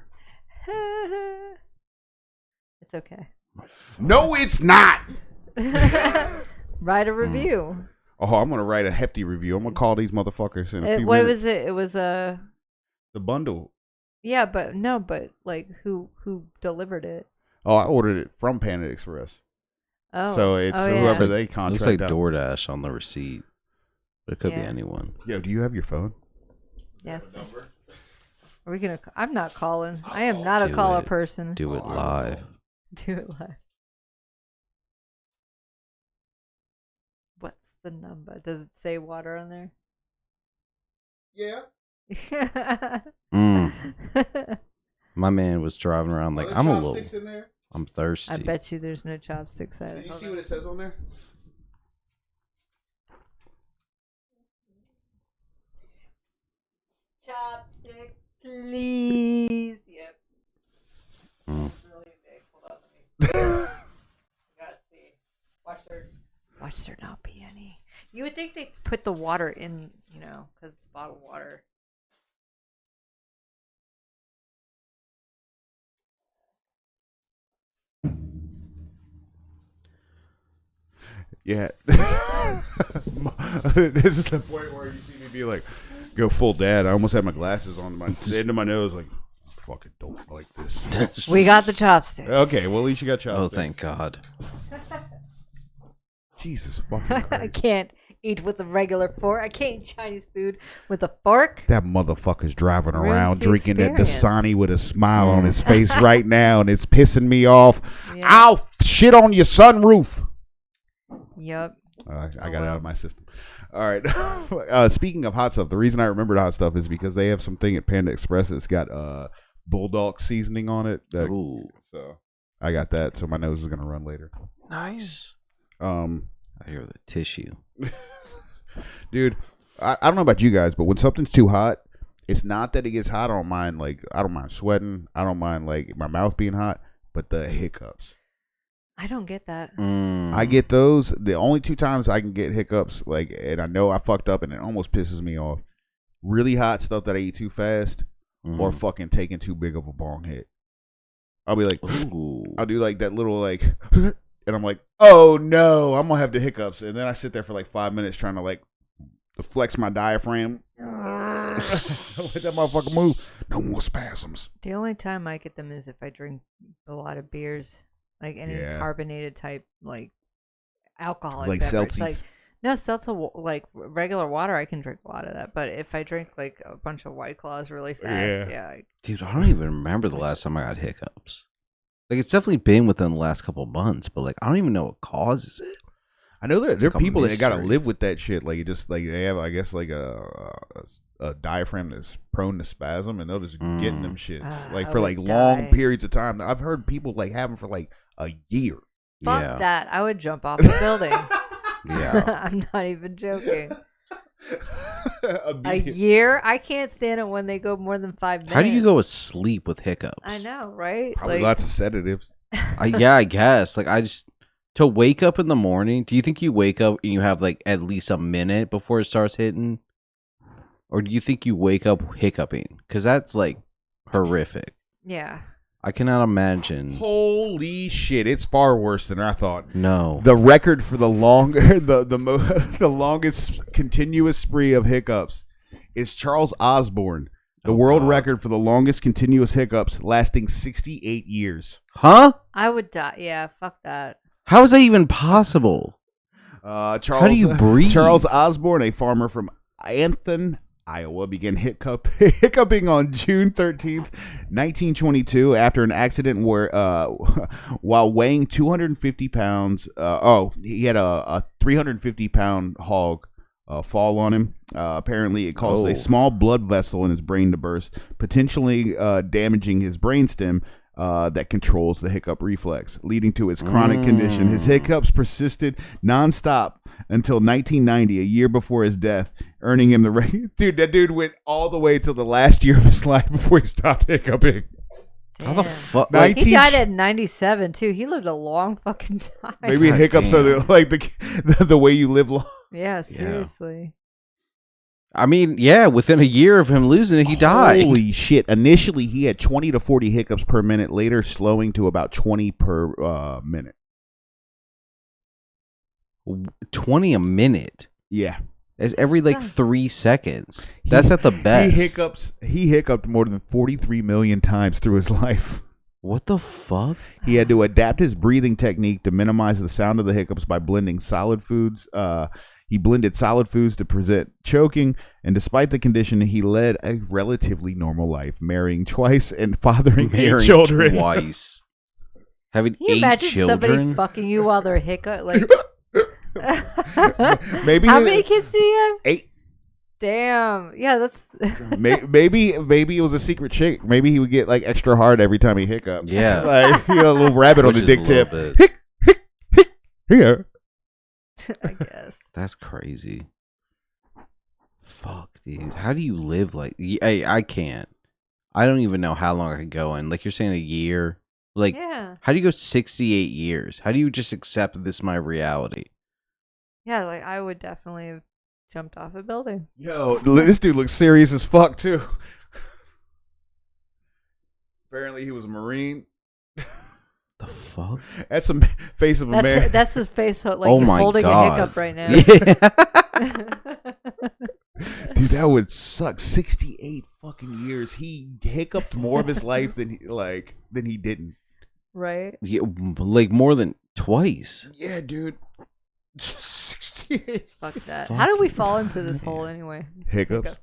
It's okay. No, it's not. Write a review. Oh, I'm gonna write a hefty review. I'm gonna call these motherfuckers in a few what minutes. was it? It was a. The bundle. Yeah, but like who delivered it? Oh, I ordered it from Panda Express. Oh, so it's whoever yeah. they contract. Looks like out. DoorDash on the receipt, but it could be Yeah. anyone. Yo, do you have your phone? Yes. Are we gonna? I'm not calling. I am not a Do caller it. person. Do it live. Do it live. What's the number? Does it say water on there? Yeah. My man was driving around like, I'm a little. In there? I'm thirsty. I bet you there's no chopsticks. Did you see what it says on there? Chopsticks, please. Yep. It's really big. Hold on, let me. Gotta see. Watch there not be any. You would think they put the water in, because it's bottled water. Yeah. This is the point where you see me be like, go full dad. I almost had my glasses on the end of my nose, like, fucking don't like this. We got the chopsticks. Okay, well, at least you got chopsticks. Oh, thank God. Jesus fucking Christ. I can't eat with a regular fork. I can't eat Chinese food with a fork. That motherfucker's driving Ruins around the drinking that experience. Dasani with a smile on his face right now, and it's pissing me off. Yeah. I'll shit on your sunroof. Yep. I got it out of my system. All right. Speaking of hot stuff, the reason I remembered hot stuff is because they have something at Panda Express that's got bulldog seasoning on it. Ooh. So I got that, so my nose is gonna run later. Nice. I hear the tissue. Dude, I don't know about you guys, but when something's too hot, It's not that it gets hot. I don't mind sweating. I don't mind like my mouth being hot, but the hiccups. I don't get that. I get those. The only 2 times I can get hiccups, like, and I know I fucked up, and it almost pisses me off. Really hot stuff that I eat too fast, or fucking taking too big of a bong hit. I'll be like, ooh. I'll do like that little like, and I'm like, oh no, I'm gonna have the hiccups, and then I sit there for like 5 minutes trying to like flex my diaphragm. Let that motherfucker move. No more spasms. The only time I get them is if I drink a lot of beers, like any carbonated type, like alcoholic like beverage. Celsius. Like, no, seltzer, like regular water, I can drink a lot of that. But if I drink like a bunch of White Claws really fast, Dude, I don't even remember the last time I got hiccups. Like, it's definitely been within the last couple of months, but like, I don't even know what causes it. I know there are people that gotta live with that shit. Like, it just like they have, I guess, like a diaphragm that's prone to spasm, and they'll just get in them shits like for like long periods of time. I've heard people like have them for like a year. Fuck that! I would jump off a building. Yeah, I'm not even joking. A year? I can't stand it when they go more than 5 minutes. How do you go asleep with hiccups? I know, right? Probably lots of sedatives. I guess. Like, to wake up in the morning, do you think you wake up and you have like at least a minute before it starts hitting? Or do you think you wake up hiccuping? Because that's like horrific. Yeah. I cannot imagine. Holy shit! It's far worse than I thought. No. The record for the the longest continuous spree of hiccups is Charles Osborne. The world record for the longest continuous hiccups, lasting 68 years. Huh? I would die. Yeah, fuck that. How is that even possible? How do you breathe? Charles Osborne, a farmer from Anthon, Iowa, began hiccuping on June 13th, 1922, after an accident where, while weighing 250 pounds, he had a 350-pound hog fall on him. Apparently, it caused a small blood vessel in his brain to burst, potentially damaging his brainstem that controls the hiccup reflex, leading to his chronic condition. His hiccups persisted nonstop until 1990, a year before his death, earning him the rank. Dude, that dude went all the way till the last year of his life before he stopped hiccuping. How the fuck? Like, he died at 97 too. He lived a long fucking time. Maybe hiccups are like the way you live long. Yeah, seriously. I mean, yeah, within a year of him losing it, he died. Holy shit. Initially, he had 20 to 40 hiccups per minute, later slowing to about 20 per minute. 20 a minute? Yeah. It's every like 3 seconds. That's at the best. He hiccuped more than 43 million times through his life. What the fuck? He had to adapt his breathing technique to minimize the sound of the hiccups by blending solid foods. He blended solid foods to prevent choking, and despite the condition, he led a relatively normal life, marrying twice and fathering 8 children. Twice. Having Can you 8 imagine children? somebody fucking you while they're hiccup? Like, maybe how many kids do you have? 8. Damn. Yeah, that's. maybe it was a secret chick. Maybe he would get like extra hard every time he hiccuped. Yeah, like a little rabbit on the dick tip. Hic, hic, hic, here. I guess. That's crazy. Fuck, dude. How do you live like? I can't. I don't even know how long I could go in. Like you're saying, a year. Like, how do you go 68 years? How do you just accept this is my reality? Yeah, like I would definitely have jumped off a building. Yo, this dude looks serious as fuck too. Apparently, he was a Marine. The fuck? That's the face of a man. That's his face. Like he's holding a hiccup right now. Yeah. Dude, that would suck. 68 fucking years. He hiccuped more of his life than he didn't. Right? Yeah, like more than twice. Yeah, dude. 68. Fuck that. How did we fall into this hole anyway? Hiccups.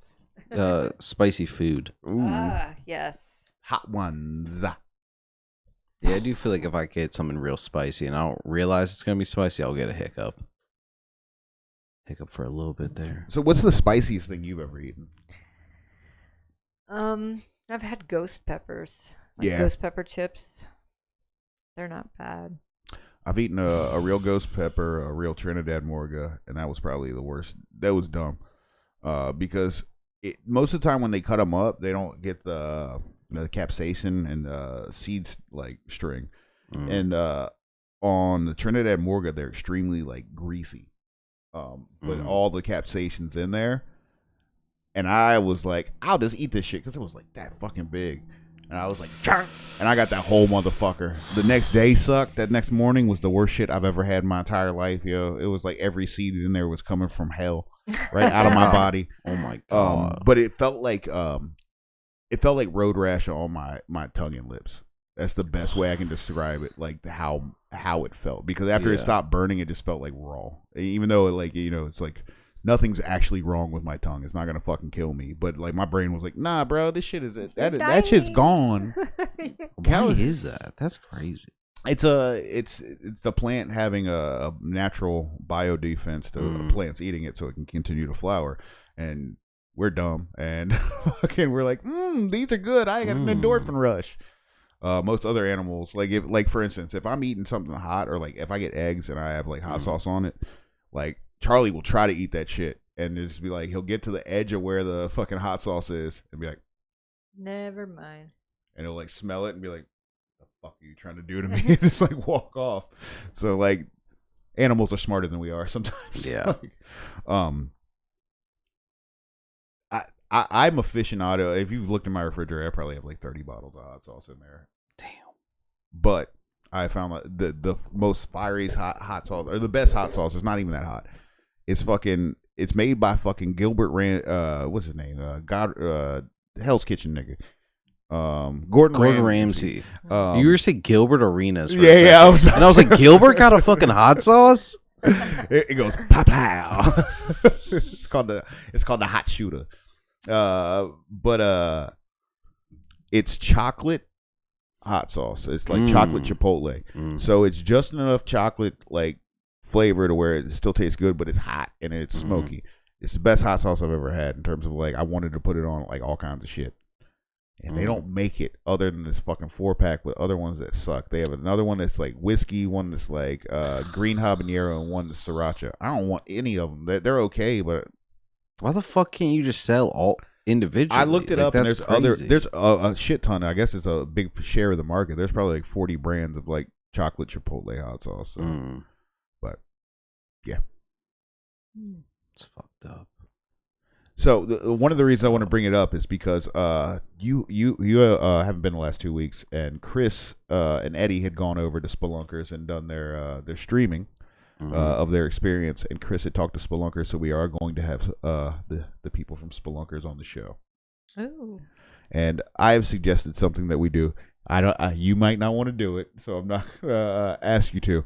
Spicy food. Ooh. Yes. Hot ones. Yeah, I do feel like if I get something real spicy and I don't realize it's going to be spicy, I'll get a hiccup. Hiccup for a little bit there. So what's the spiciest thing you've ever eaten? I've had ghost peppers. Like ghost pepper chips. They're not bad. I've eaten a real ghost pepper, a real Trinidad Morga, and that was probably the worst. That was dumb. Because most of the time when they cut them up, they don't get the capsaicin and the seeds like string, and on the Trinidad Morga they're extremely like greasy, but all the capsaicin's in there, and I was like, I'll just eat this shit because it was like that fucking big, and I was like, and I got that whole motherfucker. The next day sucked. That next morning was the worst shit I've ever had in my entire life, yo. It was like every seed in there was coming from hell, right out of my body. Oh my god! But it felt like road rash on my tongue and lips. That's the best way I can describe it. Like how it felt, because after it stopped burning, it just felt like raw. Even though it's like nothing's actually wrong with my tongue. It's not gonna fucking kill me. But like my brain was like, nah, bro, this shit is that shit's gone. Why is that? That's crazy. It's the plant having a natural bio defense to plants eating it so it can continue to flower, and we're dumb and fucking we're like, these are good. I got an endorphin rush. Most other animals, like for instance, if I'm eating something hot, or like if I get eggs and I have like hot sauce on it, like Charlie will try to eat that shit and just be like, he'll get to the edge of where the fucking hot sauce is and be like, never mind. And he'll like smell it and be like, the fuck are you trying to do to me? And just like walk off. So like animals are smarter than we are sometimes. Yeah. I'm aficionado. If you've looked in my refrigerator, I probably have like 30 bottles of hot sauce in there. Damn. But I found that the most fiery hot sauce, or the best hot sauce, is not even that hot. It's made by fucking Gilbert what's his name? Hell's Kitchen nigga. Gordon Ramsay. You were saying Gilbert Arenas. Yeah. I was like, Gilbert got a fucking hot sauce. It goes pow pow. It's called the hot shooter. But it's chocolate hot sauce. It's like chocolate chipotle. So it's just enough chocolate like flavor to where it still tastes good, but it's hot and it's smoky. It's the best hot sauce I've ever had in terms of like I wanted to put it on like all kinds of shit. And they don't make it other than this fucking 4-pack with other ones that suck. They have another one that's like whiskey, one that's like green habanero, and one that's sriracha. I don't want any of them. They're okay, but why the fuck can't you just sell all individually? I looked it like, up, and there's a shit ton. I guess it's a big share of the market. There's probably like 40 brands of like chocolate chipotle hot sauce. So. But yeah, it's fucked up. So one of the reasons I want to bring it up is because you haven't been the last 2 weeks, and Chris and Eddie had gone over to Spelunkers and done their streaming of their experience, and Chris had talked to Spelunkers, so we are going to have the people from Spelunkers on the show. Ooh. And I have suggested something that we do. You might not want to do it, so I'm not gonna ask you to,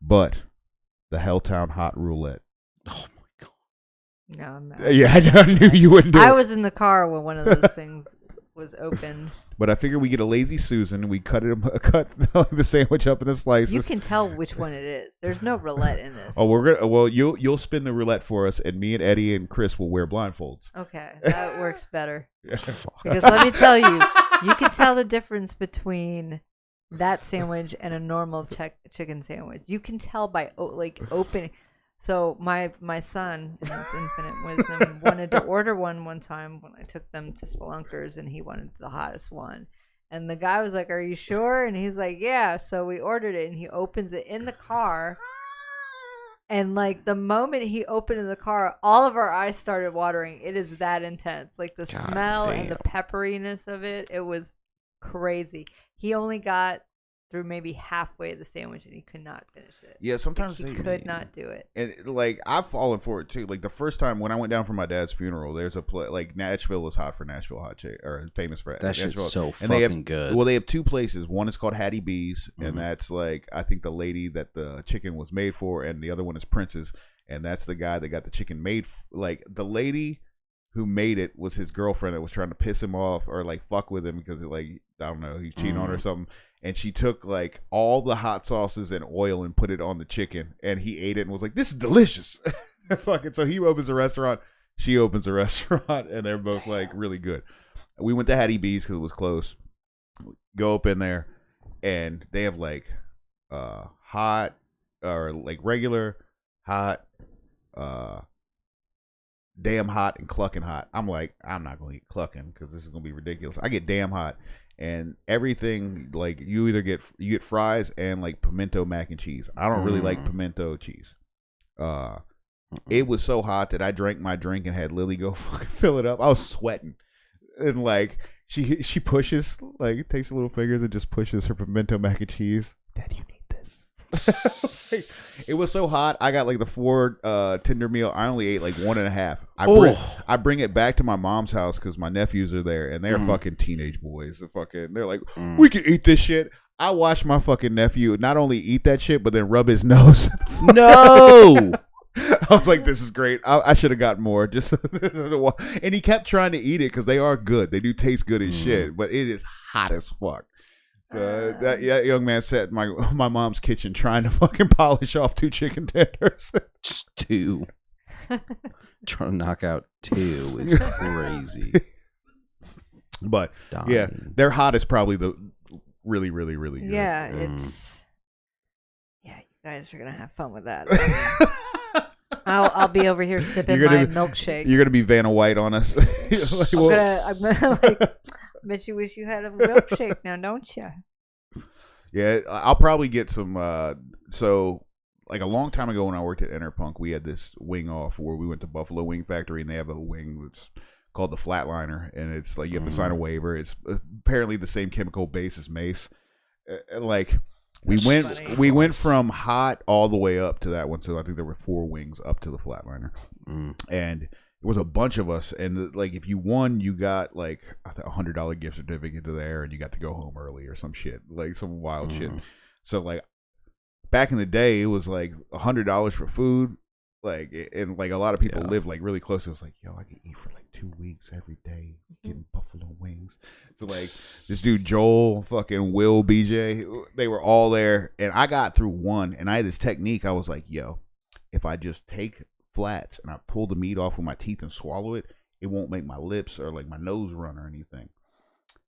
but the Helltown Hot Roulette. No, I'm not. Yeah, I knew you wouldn't do it. I was in the car when one of those things was opened. But I figure we get a lazy Susan and we cut the sandwich up into slices. You can tell which one it is. There's no roulette in this. Oh, you'll spin the roulette for us, and me and Eddie and Chris will wear blindfolds. Okay, that works better. Because let me tell you, you can tell the difference between that sandwich and a normal chicken sandwich. You can tell by opening. So my son, in his infinite wisdom, wanted to order one time when I took them to Spelunkers, and he wanted the hottest one. And the guy was like, "Are you sure?" And he's like, "Yeah." So we ordered it, and he opens it in the car. And like the moment he opened in the car, all of our eyes started watering. It is that intense. Like the smell and the pepperiness of it. It was crazy. He only got through maybe halfway of the sandwich, and he could not finish it. Yeah, sometimes he could not do it. And like I've fallen for it too. Like the first time when I went down for my dad's funeral, there's a like Nashville is hot for Nashville hot chick, or famous for that. Shit's so and fucking good. Well, they have two places. One is called Hattie B's, and that's like I think the lady that the chicken was made for, and the other one is Prince's, and that's the guy that got the chicken made. Like the lady who made it was his girlfriend that was trying to piss him off or like fuck with him because like I don't know, he's cheating on her or something. And she took like all the hot sauces and oil and put it on the chicken, and he ate it and was like, "This is delicious." Fucking so he opens a restaurant, she opens a restaurant, and they're both like really good. We went to Hattie B's because it was close. Go up in there, and they have like hot or like regular, hot, damn hot and clucking hot. I'm like, I'm not gonna eat clucking because this is gonna be ridiculous. I get damn hot, and everything like you get fries and like pimento mac and cheese. I don't really like pimento cheese. It was so hot that I drank my drink and had Lily go fucking fill it up. I was sweating, and like she pushes, like takes her little fingers and just pushes her pimento mac and cheese. Dad, you need this. Like, it was so hot. I got like the 4 tender meal. I only ate like 1.5. I bring it back to my mom's house because my nephews are there and they're fucking teenage boys. They're like, we can eat this shit. I watched my fucking nephew not only eat that shit but then rub his nose. No. I was like, this is great. I should have gotten more. Just and he kept trying to eat it because they are good. They do taste good as shit, but it is hot as fuck. So that young man sat in my mom's kitchen trying to fucking polish off 2 chicken tenders. Just 2. Trying to knock out 2 is crazy. But Dying. yeah, their hot is probably the really, really, really good. Yeah, it's. Yeah, you guys are gonna have fun with that. I'll be over here sipping my milkshake. You're gonna be Vanna White on us. I'm gonna like. Bet you wish you had a milkshake now, don't you? Yeah, I'll probably get some. So, like a long time ago when I worked at Interpunk, we had this wing off where we went to Buffalo Wing Factory, and they have a wing that's called the Flatliner, and it's like you have to sign a waiver. It's apparently the same chemical base as mace. And like we went from hot all the way up to that one. So I think there were 4 wings up to the Flatliner, and there was a bunch of us, and like if you won, you got like $100 gift certificate to there, and you got to go home early or some shit, like some wild shit. So like back in the day, it was like $100 for food, like, and like a lot of people lived like really close. It was like, yo, I could eat for like 2 weeks every day, getting buffalo wings. So like this dude Joel, fucking Will, BJ, they were all there, and I got through one, and I had this technique. I was like, yo, if I just take flats and I pull the meat off with my teeth and swallow it, it won't make my lips or like my nose run or anything.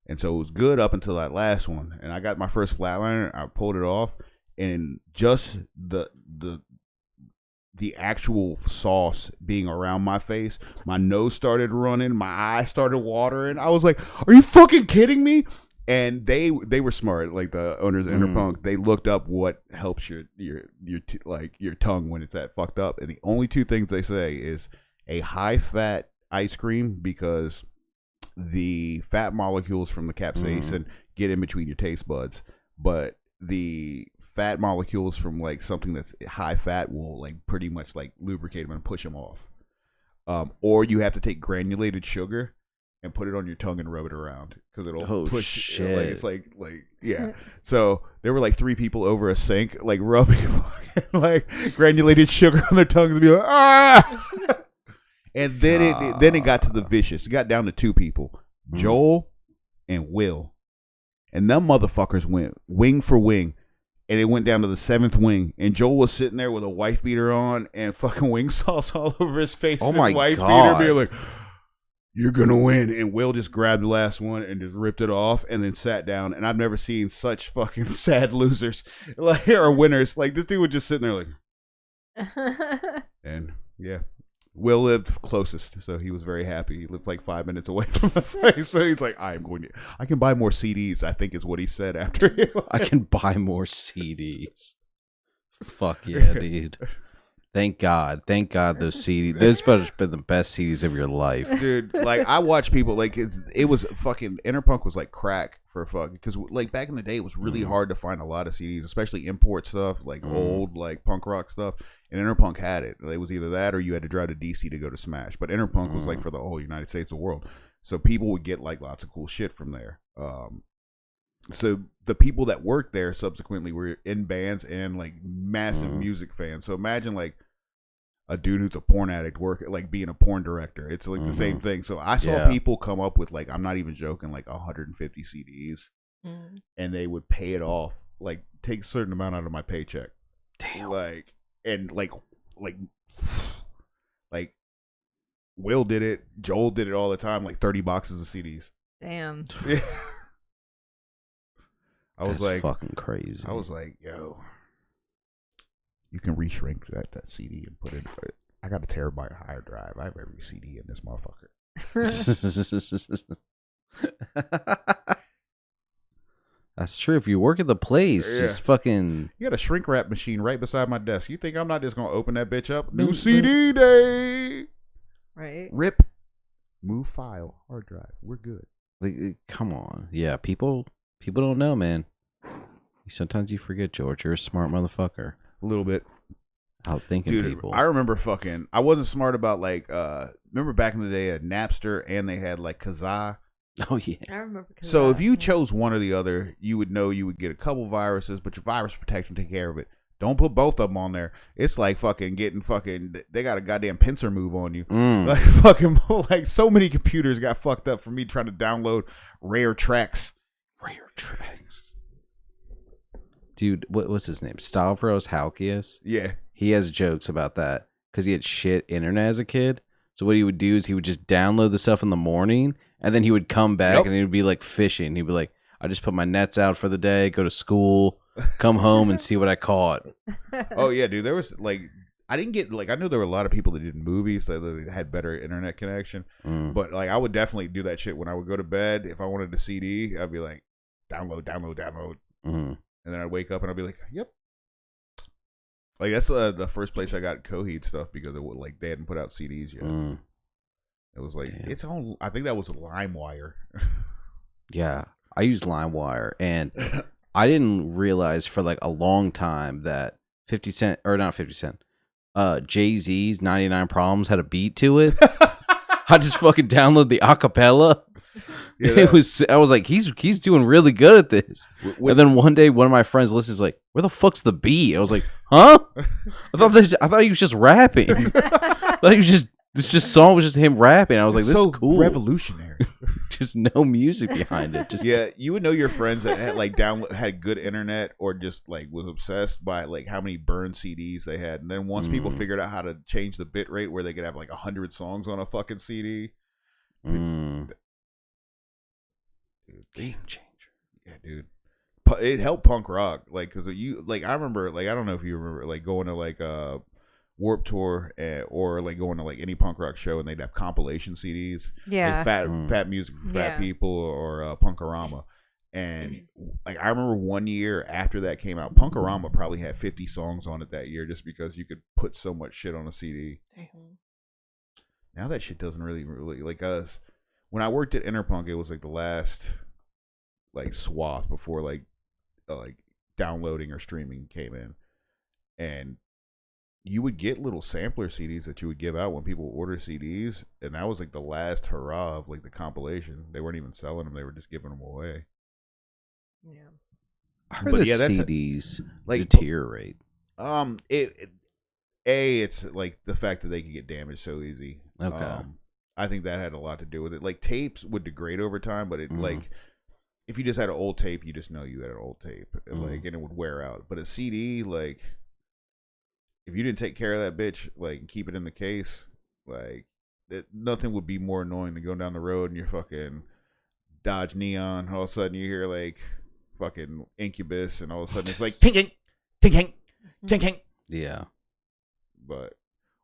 And so it was good up until that last one, and I got my first flatliner. I pulled it off, and just the actual sauce being around my face, my nose started running, my eyes started watering. I was like, are you fucking kidding me? And they were smart, like the owners of Interpunk. They looked up what helps your tongue when it's that fucked up, and the only 2 things they say is a high fat ice cream, because the fat molecules from the capsaicin get in between your taste buds, but the fat molecules from like something that's high fat will like pretty much like lubricate them and push them off. Or you have to take granulated sugar and put it on your tongue and rub it around because it'll push. Shit. Like, it's like yeah. So there were like 3 people over a sink like rubbing like granulated sugar on their tongues and be like, ah. And then it got to the vicious. It got down to 2 people, Joel and Will, and them motherfuckers went wing for wing. And it went down to the 7th wing, and Joel was sitting there with a wife beater on and fucking wing sauce all over his face. Oh and my his wife God. beater being like, you're gonna win. And Will just grabbed the last one and just ripped it off and then sat down. And I've never seen such fucking sad losers like or winners. Like this dude was just sitting there like, and yeah. Will lived closest, so he was very happy. He lived like 5 minutes away from the place, so he's like, I can buy more CDs, I think is what he said after he I can buy more CDs. Fuck yeah, dude. Thank God those CDs. Those better been the best CDs of your life. Dude, like I watch people like it was fucking Interpunk was like crack for fuck, because like back in the day it was really hard to find a lot of CDs, especially import stuff, like old like punk rock stuff. And Interpunk had it. It was either that or you had to drive to DC to go to Smash. But Interpunk was like for the whole United States and world. So people would get like lots of cool shit from there. So the people that worked there subsequently were in bands and like massive music fans. So imagine like a dude who's a porn addict like being a porn director. It's like the same thing. So I saw people come up with like, I'm not even joking, like 150 CDs, and they would pay it off, like take a certain amount out of my paycheck. Damn. Like Will did it, Joel did it all the time, like 30 boxes of CDs. Damn. Yeah. I was That's like fucking crazy. I was like, yo, you can reshrink that CD and put it I got a terabyte hard drive. I have every CD in this motherfucker. That's true. If you work at the place, Yeah. just fucking. You got a shrink wrap machine right beside my desk. You think I'm not just gonna open that bitch up? New CD day. Right. Rip. Move file. Hard drive. We're good. Like, come on. Yeah, people don't know, man. Sometimes you forget, George. You're a smart motherfucker. A little bit. Outthinking Dude, people. I remember I wasn't smart about like, remember back in the day at Napster and they had like Kazaa. Oh, yeah. I remember. So if you chose one or the other, you would know you would get a couple viruses, but your virus protection take care of it. Don't put both of them on there. It's like fucking they got a goddamn pincer move on you. Like fucking, like so many computers got fucked up for me trying to download rare tracks. Dude, what's his name? Stavros Halkias? Yeah. He has jokes about that because he had shit internet as a kid. So what he would do is he would just download the stuff in the morning and then he would come back and he would be like fishing. He'd be like, I just put my nets out for the day, go to school, come home and see what I caught. Oh yeah, dude. There was like, I didn't get like, I knew there were a lot of people that did movies that had better internet connection, but like I would definitely do that shit when I would go to bed. If I wanted a CD, I'd be like, download. And then I'd wake up and I'd be like, yep. Like that's the first place I got Coheed stuff because it was like they hadn't put out CDs yet. It was like its own. I think that was LimeWire. Yeah, I used LimeWire, and I didn't realize for like a long time that 50 Cent or not 50 Cent, Jay-Z's 99 Problems had a beat to it. I just fucking downloaded the acapella. Yeah, I was like, he's doing really good at this. And then one day, one of my friends listens like, where the fuck's the beat? I was like, huh? I thought he was just rapping. I thought he was just song was just him rapping. I was like, this is cool, revolutionary. Just no music behind it. Just yeah, you would know your friends that had like had good internet or just like was obsessed by like how many burned CDs they had. And then once people figured out how to change the bit rate where they could have like 100 songs on a fucking CD. Dude, game changer. Yeah, dude. It helped punk rock, like, cause you like I remember, like I don't know if you remember, like going to like Warped Tour or like going to like any punk rock show and they'd have compilation CDs, Yeah. like fat music for fat people or Punkorama, and like I remember one year after that came out, Punkorama probably had 50 songs on it that year just because you could put so much shit on a CD. Now that shit doesn't really like us. When I worked at Interpunk, it was like the last like swath before like downloading or streaming came in, and you would get little sampler CDs that you would give out when people order CDs, and that was like the last hurrah of like the compilation. They weren't even selling them; they were just giving them away. Yeah. How are the CDs like deteriorate? It's like the fact that they could get damaged so easy. Okay. I think that had a lot to do with it. Like tapes would degrade over time, but it like if you just had an old tape, you just know you had an old tape, like, and it would wear out. But a CD, like, if you didn't take care of that bitch, like, and keep it in the case, like, nothing would be more annoying than going down the road and you're fucking Dodge Neon. All of a sudden you hear like fucking Incubus, and all of a sudden it's like ting ting ting ting. Yeah. But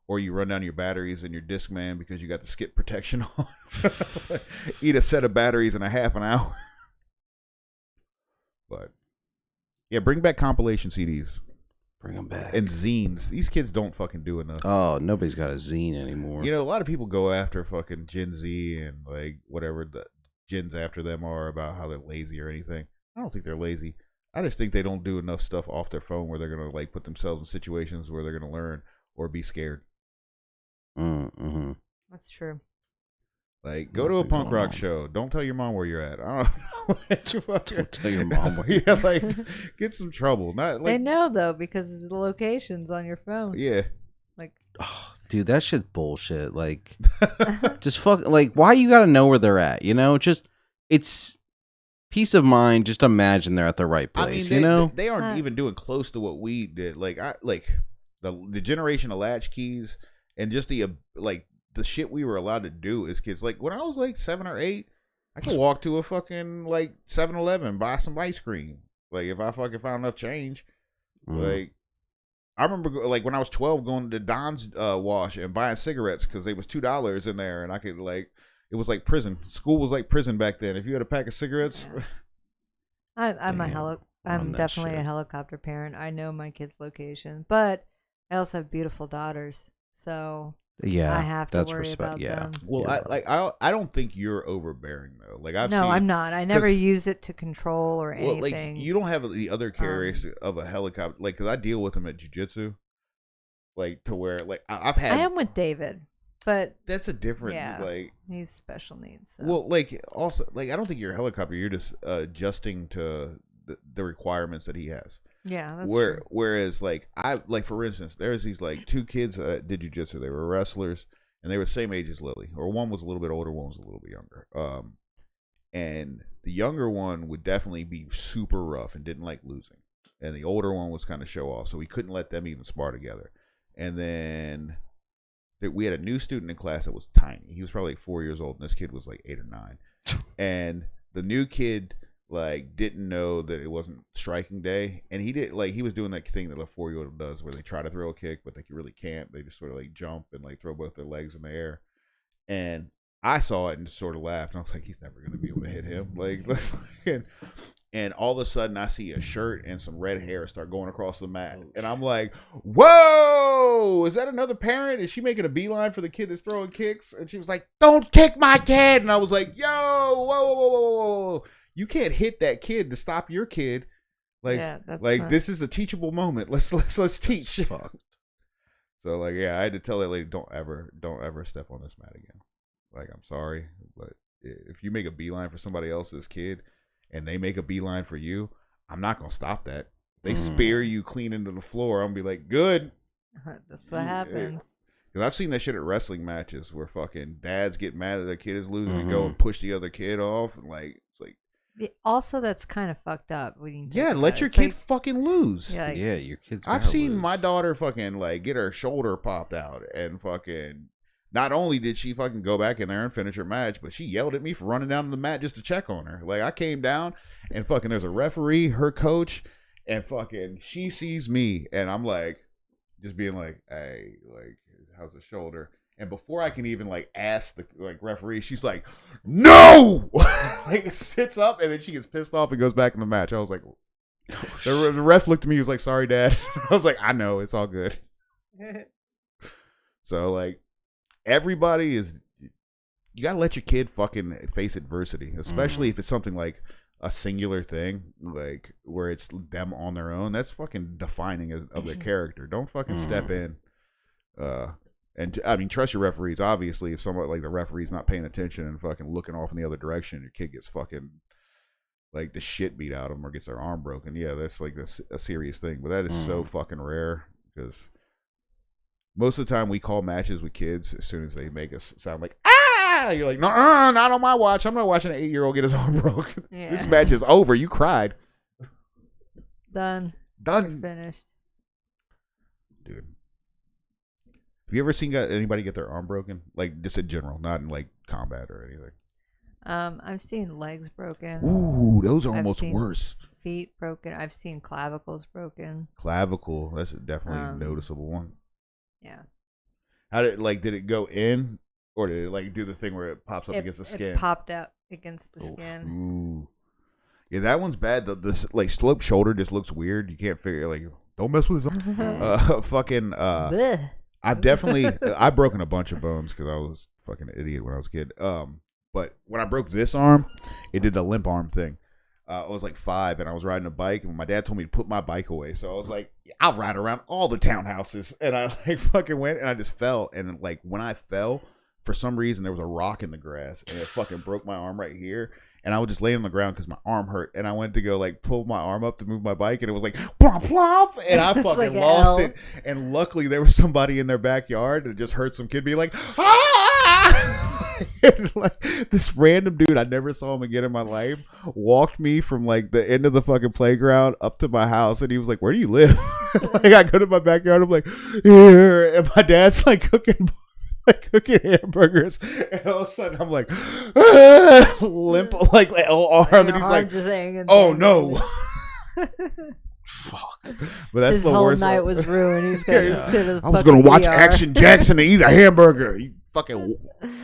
or you run down your batteries in your Discman because you got the skip protection on. Eat a set of batteries in a half an hour. But yeah, bring back compilation CDs. Bring them back. And zines. These kids don't fucking do enough. Oh, nobody's got a zine anymore. You know, a lot of people go after fucking Gen Z and like whatever the gens after them are about how they're lazy or anything. I don't think they're lazy. I just think they don't do enough stuff off their phone where they're gonna like put themselves in situations where they're gonna learn or be scared. Mm-hmm. That's true. Like, go to a punk rock show. Don't tell your mom where you're at. I don't know. Don't tell your mom where you're at. Like, get some trouble. Not like They know though because the location's on your phone. Yeah. Like, oh, dude, that shit's bullshit. Like, just fuck. Like, why you gotta know where they're at? You know, just it's peace of mind. Just imagine they're at the right place. You know, they aren't even doing close to what we did. Like, the generation of latchkeys and just the shit we were allowed to do as kids. Like, when I was like 7 or 8, I could walk to a fucking like 7-Eleven, buy some ice cream. Like, if I fucking found enough change, like, I remember like when I was 12 going to Don's Wash and buying cigarettes because they was $2 in there, and I could like it was like prison. School was like prison back then. If you had a pack of cigarettes, I'm Run that definitely a shit. helicopter parent. I know my kids' location, but I also have beautiful daughters, so Yeah, I have to that's worry respect. about Yeah. them. well, I don't think you're overbearing though. Like I've No, seen, I'm not. I never 'cause- use it to control or well, like anything. you don't have the other characteristics of a helicopter. Like because I deal with them at jiu-jitsu, like to where like I've had. I am with David, but That's a different Yeah. like. he's special needs. So. Well, like also like I don't think you're a helicopter. You're just adjusting to the requirements that he has. yeah, that's true. Whereas like I like for instance, there's these like two kids that did jiu-jitsu. They were wrestlers and they were the same age as Lily, or one was a little bit older, one was a little bit younger. And the younger one would definitely be super rough and didn't like losing, and the older one was kind of show off, so we couldn't let them even spar together. And then we had a new student in class that was tiny. He was probably like 4 years old, and this kid was like 8 or 9. And the new kid like didn't know that it wasn't striking day, and he was doing that thing that a 4-year-old does where they try to throw a kick but they really can't. They just sort of like jump and like throw both their legs in the air. And I saw it and just sort of laughed, and I was like, he's never gonna be able to hit him. Like and all of a sudden I see a shirt and some red hair start going across the mat, and I'm like, whoa, is that another parent? Is she making a beeline for the kid that's throwing kicks? And she was like, don't kick my kid. And I was like, yo, whoa, whoa, whoa, whoa, whoa. You can't hit that kid to stop your kid. Like, Yeah, that's like not- this is a teachable moment. Let's teach. That's fucked. So like, yeah, I had to tell that lady, don't ever step on this mat again. Like, I'm sorry, but if you make a beeline for somebody else's kid and they make a beeline for you, I'm not gonna stop that. They spear you clean into the floor. I'm gonna be like, good. That's what happens. Because I've seen that shit at wrestling matches where fucking dads get mad that their kid is losing and go and push the other kid off, and like it's like, Also, that's kind of fucked up. When you think yeah, about let it. your It's kid like- fucking lose. Yeah, like, Yeah, your kids. I've gotta seen lose. my daughter fucking like get her shoulder popped out, and fucking not only did she fucking go back in there and finish her match, but she yelled at me for running down to the mat just to check on her. Like I came down and fucking there's a referee, her coach, and fucking she sees me, and I'm like just being like, hey, like how's the shoulder? And before I can even like ask the like referee, she's like, no, like sits up, and then she gets pissed off and goes back in the match. I was like, the ref looked at me, he was like, sorry, Dad. I was like, I know, it's all good. So like everybody is, you gotta let your kid fucking face adversity, especially if it's something like a singular thing, like where it's them on their own. That's fucking defining of their character. Don't fucking step in. And I mean, trust your referees. Obviously, if somebody like the referee's not paying attention and fucking looking off in the other direction, your kid gets fucking like the shit beat out of them or gets their arm broken. Yeah, that's like a serious thing. But that is so fucking rare because most of the time we call matches with kids as soon as they make us sound like, ah, you're like, no, not on my watch. I'm not watching an 8-year-old get his arm broken. Yeah. This match is over. You cried. Done. Done. Finished. Dude. Have you ever seen anybody get their arm broken? Like just in general, not in like combat or anything. I've seen legs broken. Ooh, those are I've almost seen- worse. Feet broken. I've seen clavicles broken. Clavicle, that's definitely a noticeable one. Yeah. How did it go in, or did it like do the thing where it pops up against the skin? It popped out against the skin. Ooh, yeah, that one's bad. The like sloped shoulder just looks weird. You can't figure like, don't mess with his arm. Fucking. Blech. I've definitely I've broken a bunch of bones because I was fucking an idiot when I was a kid. But when I broke this arm, it did the limp arm thing. I was like 5 and I was riding a bike, and my dad told me to put my bike away. So I was like, I'll ride around all the townhouses, and I like fucking went, and I just fell. And like when I fell, for some reason there was a rock in the grass, and it fucking broke my arm right here. And I would just lay on the ground because my arm hurt, and I went to go like pull my arm up to move my bike, and it was like plop plop, and I fucking like lost L. it. And luckily there was somebody in their backyard that just heard some kid be like, ah! And like this random dude, I never saw him again in my life, walked me from like the end of the fucking playground up to my house, and he was like, "Where do you live?" Like I go to my backyard, I'm like, "Here," and my dad's like cooking hamburgers, and all of a sudden I'm like, limp, like arm, and he's like, just hanging "Oh there. no!" Fuck. But that's His the whole worst. night was ruined. He was gonna Yeah. sit at the I was fucking gonna watch ER. Action Jackson and eat a hamburger. You fucking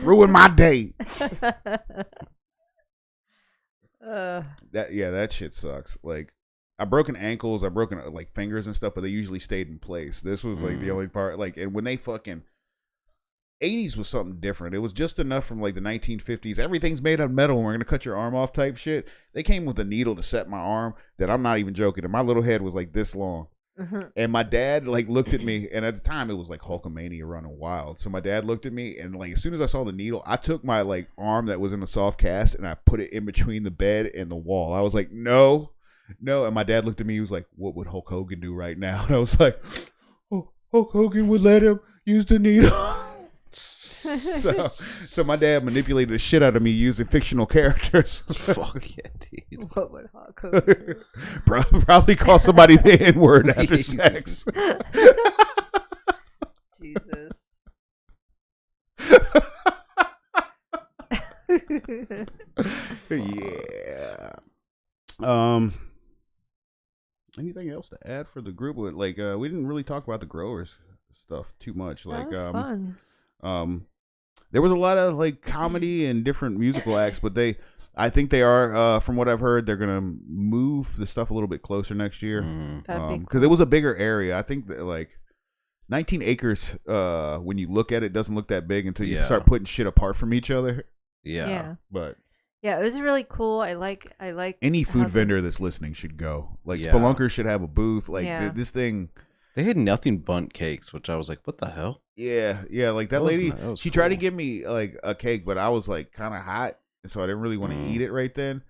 ruined my day. That shit sucks. Like, I've broken ankles, I've broken like fingers and stuff, but they usually stayed in place. This was like the only part. Like, and when they fucking 80s was something different. It was just enough from like the 1950s. Everything's made of metal and we're gonna cut your arm off type shit. They came with a needle to set my arm that I'm not even joking. And my little head was like this long. And my dad like looked at me, and at the time it was like Hulkamania running wild. So my dad looked at me, and like as soon as I saw the needle, I took my like arm that was in the soft cast and I put it in between the bed and the wall. I was like, no. And my dad looked at me. He was like, "What would Hulk Hogan do right now?" And I was like, "Oh, Hulk Hogan would let him use the needle." So my dad manipulated the shit out of me using fictional characters. Fuck yeah, dude. What would Hulk Hogan do? Probably call somebody the N-word after sex. Jesus. Yeah. Anything else to add for the group? Like, we didn't really talk about the growers stuff too much. Like, That was fun. there was a lot of like comedy and different musical acts, but I think they are, from what I've heard, they're gonna move the stuff a little bit closer next year. That'd be Because it was a bigger area. I think that like 19 acres, when you look at it, doesn't look that big until you start putting shit apart from each other. Yeah. But Yeah, it was really cool. I like any how food the- vendor that's listening should go. Like, Yeah. Spelunkers should have a booth. Like, Yeah. this thing. They had nothing but cakes, which I was like, what the hell? Yeah. Like that That was lady, ni- that was she tried to cool. give me like a cake, but I was like kind of hot, and so I didn't really want to eat it right then.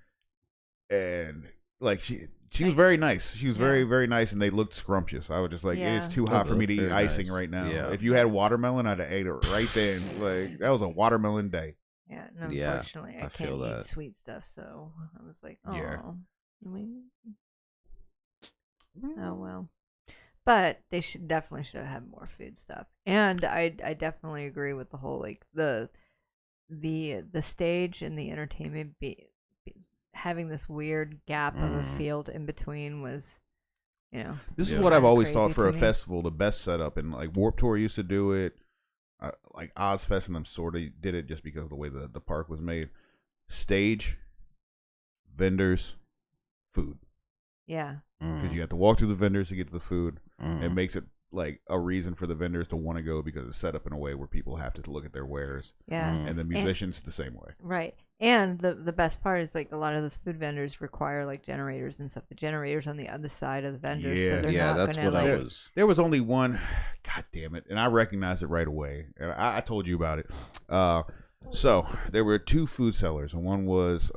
And like she was very nice. She was very, very nice, and they looked scrumptious. I was just like, Yeah. it's too They hot for me look to eat very icing nice. right now. Yeah. If you had watermelon, I'd have ate it right then. Like, that was a watermelon day. Yeah, and Yeah, unfortunately, I I can't feel eat that. sweet stuff, so I was like, oh, Yeah. oh well. But they should have had more food stuff, and I definitely agree with the whole like the stage and the entertainment having this weird gap of a field in between was, This is Yeah. what I've always crazy thought for to a me. festival, the best setup, and like Warped Tour used to do it. Like Ozfest and them sort of did it just because of the way the park was made. Stage, vendors, food. Yeah. Because you have to walk through the vendors to get to the food. Mm. It makes it like a reason for the vendors to want to go because it's set up in a way where people have to look at their wares. Yeah. And the musicians the same way. Right. And the best part is like a lot of those food vendors require like generators and stuff. The generators on the other side of the vendors, so they're Yeah, not that's gonna what like. I was. There was only one, god damn it, and I recognized it right away. And I told you about it. So there were two food sellers, and one was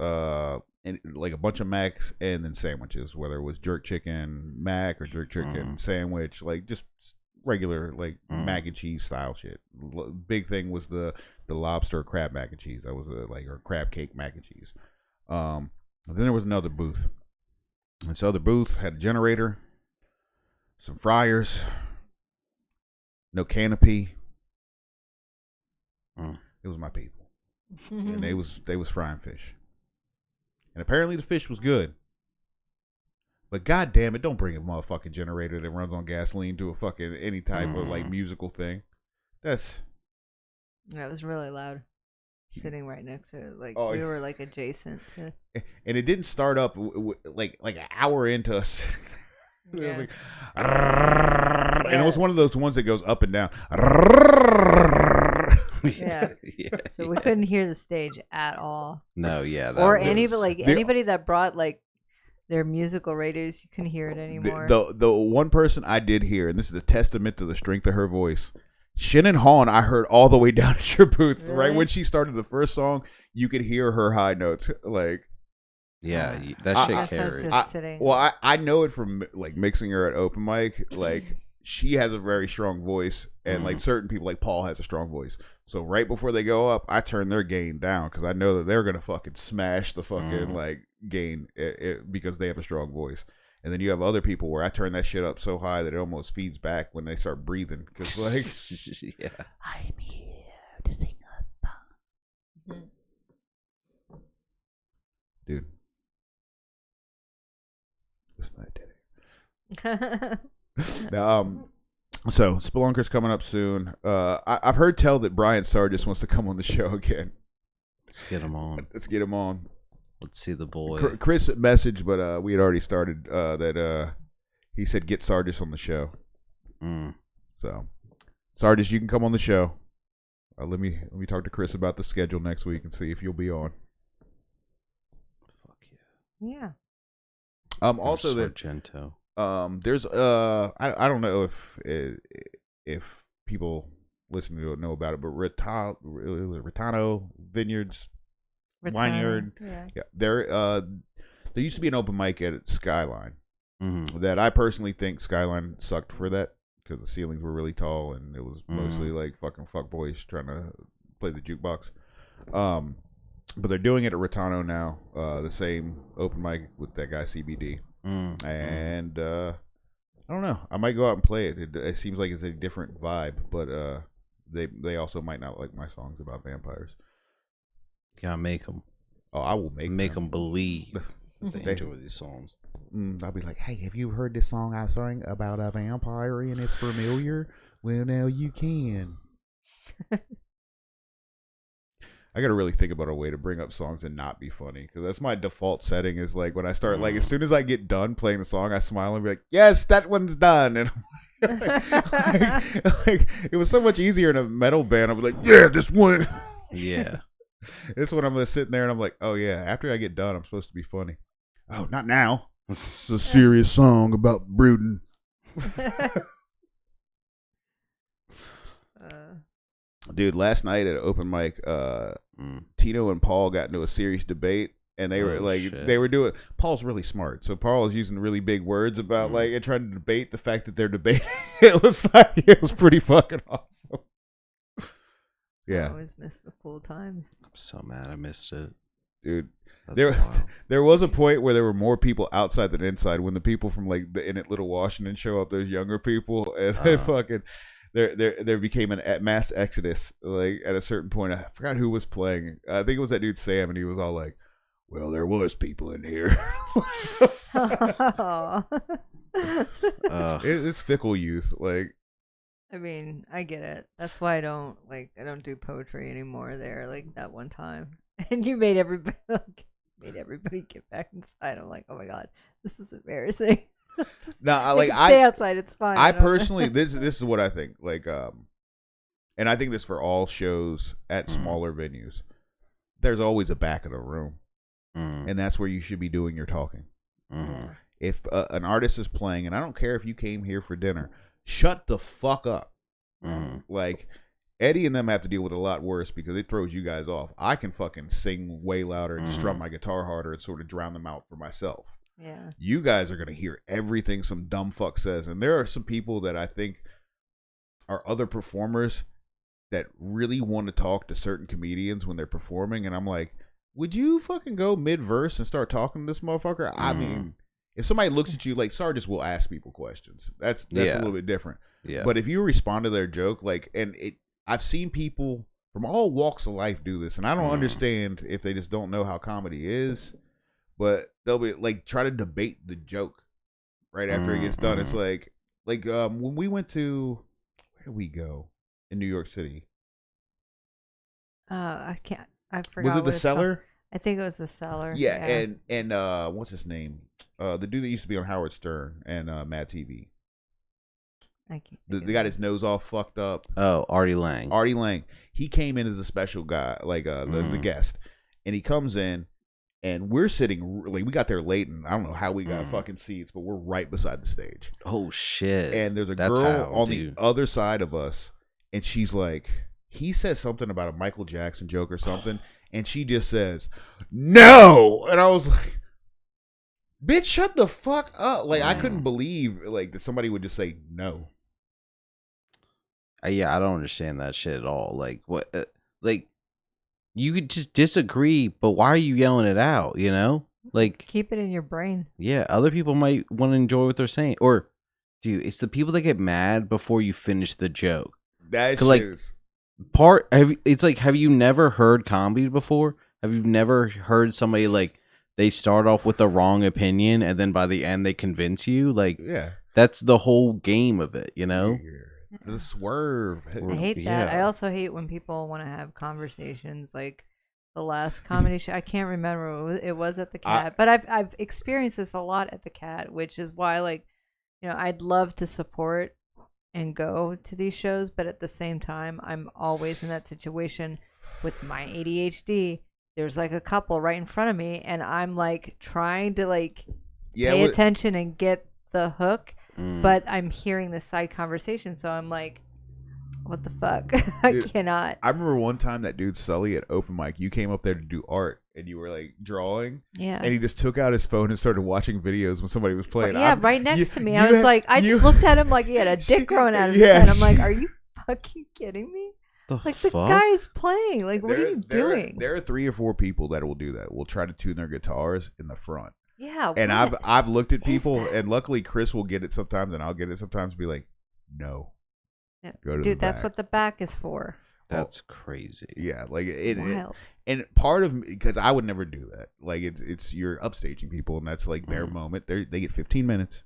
like a bunch of macs and then sandwiches, whether it was jerk chicken mac or jerk chicken sandwich, like just regular like mac and cheese style shit. Big thing was the lobster crab mac and cheese. That was or crab cake mac and cheese. Then there was another booth, and so the booth had a generator, some fryers, no canopy. It was my people, and they was frying fish, and apparently the fish was good. But god damn it, don't bring a motherfucking generator that runs on gasoline to a fucking any type of like musical thing. That's Yeah, it was really loud. Sitting right next to it, like Oh, we yeah. were like adjacent to. and it didn't start up like an hour into us. It was Yeah. like, and it was one of those ones that goes up and down. Yeah. Yeah. So we couldn't hear the stage at all, No, yeah. That or was, anybody that brought like their musical radios, you couldn't hear it anymore. The one person I did hear, and this is a testament to the strength of her voice, Shannon Hawn, I heard all the way down at your booth. Really? Right when she started the first song, you could hear her high notes. Like, Yeah, I that shit guess I was carried. just sitting. well, I know it from like mixing her at open mic. Like, she has a very strong voice, and like certain people, like Paul, has a strong voice. So right before they go up, I turn their gain down because I know that they're gonna fucking smash the fucking like gain because they have a strong voice. And then you have other people where I turn that shit up so high that it almost feeds back when they start breathing. Because like, Yeah. I'm here to sing a song. Dude. Listen, I did it. So Spelunker's coming up soon. I've heard tell that Brian Sargis wants to come on the show again. Let's get him on. Let's get him on. Let's see the boy. Chris messaged, but we had already started that he said get Sargis on the show. So Sargis, you can come on the show. Let me talk to Chris about the schedule next week and see if you'll be on. Fuck yeah. Yeah. Also that Sargento. there's I don't know if people listening to it know about it, but Ritano Vineyards Vineyard. Yeah. There used to be an open mic at Skyline that I personally think Skyline sucked for that because the ceilings were really tall and it was mostly like fucking fuck boys trying to play the jukebox. But they're doing it at Ritano now, the same open mic with that guy CBD. And I don't know. I might go out and play it. It seems like it's a different vibe, but they also might not like my songs about vampires. Gotta make them. Oh, I will make them believe that they enjoy these songs. I'll be like, hey, have you heard this song I sang about a vampire and it's familiar? Well, now you can. I gotta really think about a way to bring up songs and not be funny, because that's my default setting. Is like when I start, like as soon as I get done playing the song, I smile and be like, "Yes, that one's done." And I'm like, it was so much easier in a metal band. I'm like, "Yeah, this one." Yeah. This one I'm just sitting there and I'm like, "Oh yeah." After I get done, I'm supposed to be funny. Oh, not now. It's a serious song about brooding. Dude, last night at an open mic, Tino and Paul got into a serious debate, and they were they were doing. Paul's really smart, so Paul was using really big words about and trying to debate the fact that they're debating. It was pretty fucking awesome. Yeah, I always miss the cool times. I'm so mad I missed it, dude. That's wild. There was a point where there were more people outside than inside. When the people from like the Inn at Little Washington show up, those younger people, and they fucking. There became a mass exodus. Like at a certain point, I forgot who was playing. I think it was that dude Sam, and he was all like, "Well, there was people in here." It's fickle youth. Like, I mean, I get it. That's why I don't do poetry anymore. There, like that one time, and you made everybody get back inside. I'm like, oh my god, this is embarrassing. No, stay outside. It's fine. I personally, this is what I think. Like, and I think this for all shows at smaller venues. There's always a back of the room, and that's where you should be doing your talking. If an artist is playing, and I don't care if you came here for dinner, shut the fuck up. Like Eddie and them have to deal with a lot worse because it throws you guys off. I can fucking sing way louder and strum my guitar harder and sort of drown them out for myself. Yeah. You guys are going to hear everything some dumb fuck says. And there are some people that I think are other performers that really want to talk to certain comedians when they're performing. And I'm like, would you fucking go mid-verse and start talking to this motherfucker? I mean, if somebody looks at you, like Sargis will ask people questions. That's a little bit different. Yeah. But if you respond to their joke, I've seen people from all walks of life do this. And I don't understand if they just don't know how comedy is. But they'll be like try to debate the joke right after it gets done. It's like when we went to where did we go in New York City? I forgot. Was it the Cellar? I think it was the Cellar. Yeah. and what's his name? The dude that used to be on Howard Stern and Mad TV. I can't. The guy his nose all fucked up. Oh, Artie Lang. Artie Lang. He came in as a special guy, like the guest, and he comes in. And we're sitting, like, we got there late, and I don't know how we got fucking seats, but we're right beside the stage. Oh, shit. And there's a girl on the other side of us, and she's like, he says something about a Michael Jackson joke or something, and she just says, no! And I was like, bitch, shut the fuck up. Like, I couldn't believe, like, that somebody would just say no. Yeah, I don't understand that shit at all. Like, what, you could just disagree, but why are you yelling it out, you know? Like, keep it in your brain. Yeah, other people might want to enjoy what they're saying. Or, dude, it's the people that get mad before you finish the joke. That's like have you never heard comedy before? Have you never heard somebody like they start off with the wrong opinion, and then by the end they convince you. Like, Yeah. that's the whole game of it, you know? The swerve. I hate that. Yeah. I also hate when people want to have conversations like the last comedy show. I can't remember. It was at the Cat, but I've experienced this a lot at the Cat, which is why, like, I'd love to support and go to these shows, but at the same time, I'm always in that situation with my ADHD. There's like a couple right in front of me, and I'm like trying to pay attention and get the hook, but I'm hearing this side conversation, so I'm like, what the fuck? I cannot. I remember one time that dude Sully at open mic, you came up there to do art and you were like drawing, and he just took out his phone and started watching videos when somebody was playing. Right next to me. I was like, I just looked at him like he had a dick growing out of his head. I'm like, are you fucking kidding me? The guy's playing. Like, what are you doing? There are 3 or 4 people that will do that. Will try to tune their guitars in the front. Yeah. And I've looked at people, and luckily Chris will get it sometimes, and I'll get it sometimes. Be like, no. Yeah. Go to Dude, the that's back. what the back is for. That's crazy. Yeah, like Wild. and part of me, because I would never do that. Like it's you're upstaging people, and that's like their moment. They get 15 minutes.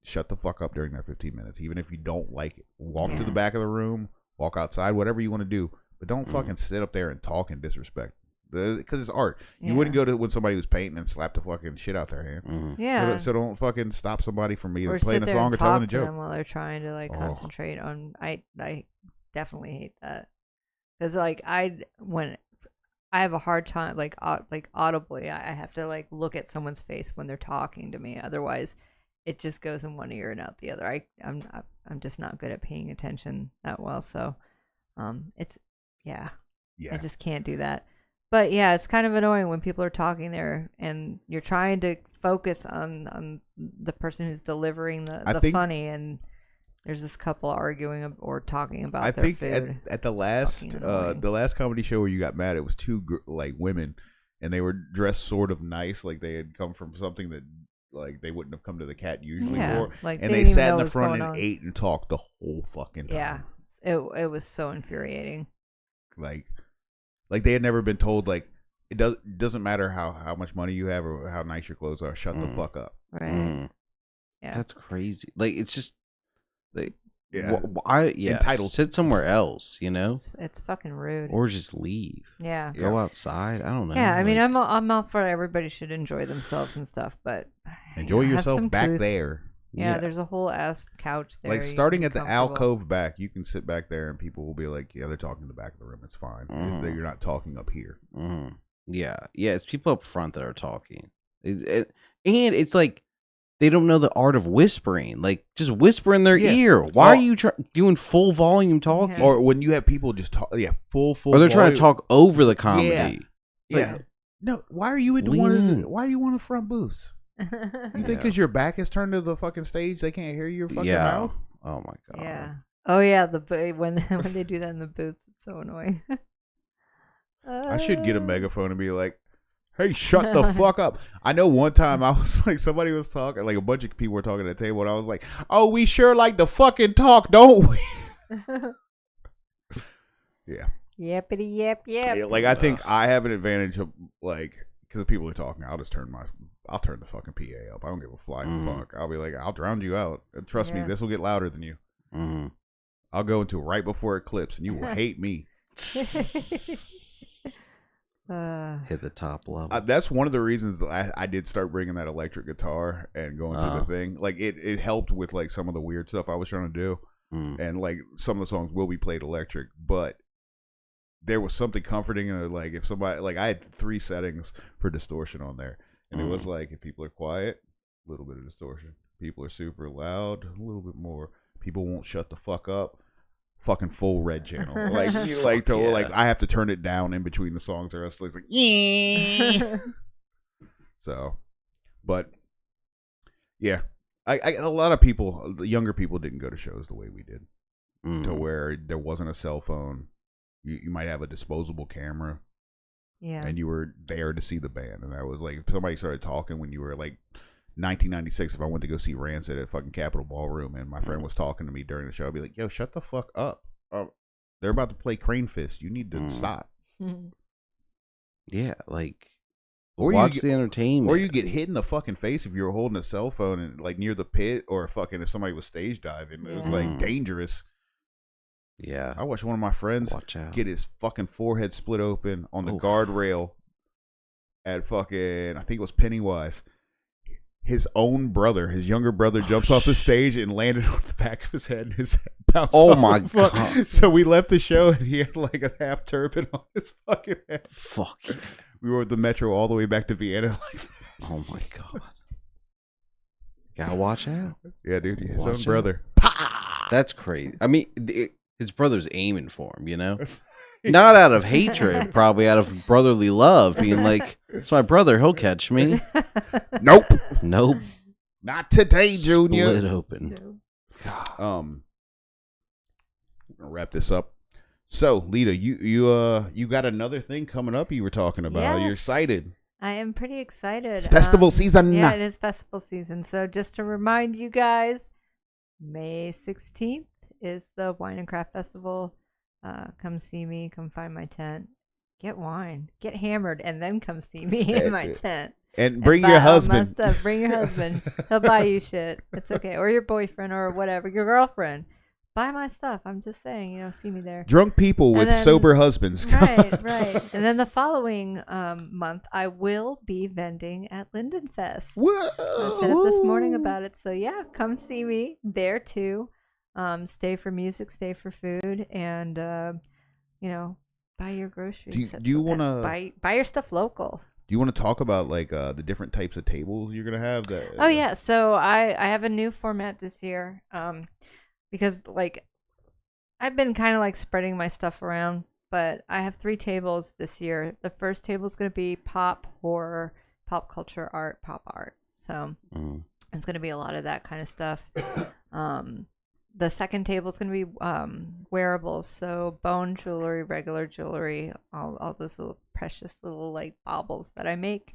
Shut the fuck up during their 15 minutes, even if you don't like it. Walk to the back of the room, walk outside, whatever you want to do, but don't fucking sit up there and talk and disrespect. Because it's art. You wouldn't go to when somebody was painting and slap the fucking shit out their hand. Yeah. So don't fucking stop somebody from either Or playing sit a there song and or telling a talk to joke. them while they're trying to concentrate on. I definitely hate that, because when I have a hard time audibly, I have to look at someone's face when they're talking to me. Otherwise, it just goes in one ear and out the other. I'm just not good at paying attention that well. So, I just can't do that. But yeah, it's kind of annoying when people are talking there and you're trying to focus on the person who's delivering the funny, and there's this couple arguing or talking about their food. I think at the last comedy show where you got mad, it was 2 women, and they were dressed sort of nice, like they had come from something that they wouldn't have come to the Cat usually for. And they sat in the front and ate and talked the whole fucking time. Yeah, it was so infuriating. Like they had never been told it doesn't matter how much money you have or how nice your clothes are. Shut the fuck up. Right. Yeah. That's crazy. It's just entitled. Sit somewhere else, It's fucking rude. or just leave. Yeah. Go outside. I don't know. Yeah, I mean, I'm all for everybody should enjoy themselves and stuff, but enjoy yourself back there. Yeah, there's a whole ass couch there. Starting at the alcove back, you can sit back there and people will be like, yeah, they're talking in the back of the room. It's fine. You're not talking up here. Yeah. It's people up front that are talking. And it's like they don't know the art of whispering. Just whisper in their ear. Why are you doing full volume talking? Or when you have people just talk, full. Or they're trying to talk over the comedy. Yeah. No, why are you why are you on the front booth? You think because your back is turned to the fucking stage, they can't hear your fucking mouth? Oh my god. Yeah. Oh yeah. When they do that in the booth, it's so annoying. I should get a megaphone and be like, "Hey, shut the fuck up!" I know one time I was like, somebody was talking, a bunch of people were talking at the table, and I was like, "Oh, we sure like to fucking talk, don't we?" Yeah. Yappity yap yap. Yeah, I think I have an advantage of because people are talking, I'll turn the fucking PA up. I don't give a flying fuck. I'll be like, I'll drown you out. Trust me, this will get louder than you. I'll go into right before it clips, and you will hate me. Hit the top level. That's one of the reasons I did start bringing that electric guitar and going to the thing. It helped with some of the weird stuff I was trying to do, and some of the songs will be played electric, but there was something comforting in it. If somebody I had 3 settings for distortion on there. And it was if people are quiet, a little bit of distortion. People are super loud, a little bit more. People won't shut the fuck up. Fucking full red channel. I have to turn it down in between the songs, or else it's yeah. So, but yeah, a lot of people, the younger people, didn't go to shows the way we did, to where there wasn't a cell phone. You might have a disposable camera. Yeah. And you were there to see the band. And that was if somebody started talking when you were 1996, if I went to go see Rancid at fucking Capitol Ballroom and my friend was talking to me during the show, I'd be like, yo, shut the fuck up. They're about to play Crane Fist. You need to stop. Yeah, Or Watch you the entertainment. Or you get hit in the fucking face if you're holding a cell phone and like near the pit, or fucking if somebody was stage diving. It was like dangerous. Yeah. I watched one of my friends get his fucking forehead split open on the guardrail at fucking, I think it was Pennywise. His own brother, his younger brother, jumps off the stage and landed on the back of his head, and his head bounced off. My God. So we left the show and he had like a half turban on his fucking head. Fuck. We rode the metro all the way back to Vienna like that. Oh my God. Gotta watch out. Yeah, dude. His Watch own brother. That's crazy. I mean, his brother's aiming for him, you know? Not out of hatred, probably out of brotherly love, being like, it's my brother, he'll catch me. Nope. Not today, Junior. Split open. I'm gonna wrap this up. So, Lita, you got another thing coming up you were talking about. Yes. You're excited. I am pretty excited. It's festival season. Yeah, it is festival season. So just to remind you guys, May 16th is the Wine and Craft Festival. Come see me. Come find my tent. Get wine. Get hammered, and then come see me in my tent. And bring your husband. Bring your husband. He'll buy you shit. It's okay. Or your boyfriend or whatever. Your girlfriend. Buy my stuff. I'm just saying, see me there. Drunk people with sober husbands. Right. And then the following month, I will be vending at Lindenfest. Whoa. I set up this morning about it. So, yeah, come see me there, too. Stay for music, stay for food, and, buy your groceries. Do you want to... Buy your stuff local. Do you want to talk about, like, the different types of tables you're going to have? Oh, yeah. So, I have a new format this year. Because, like, I've been kind of, like, spreading my stuff around, but I have 3 tables this year. The first table is going to be pop, horror, pop culture, art, pop art. So it's going to be a lot of that kind of stuff. The second table is going to be wearables, so bone jewelry, regular jewelry, all those little precious little, like, baubles that I make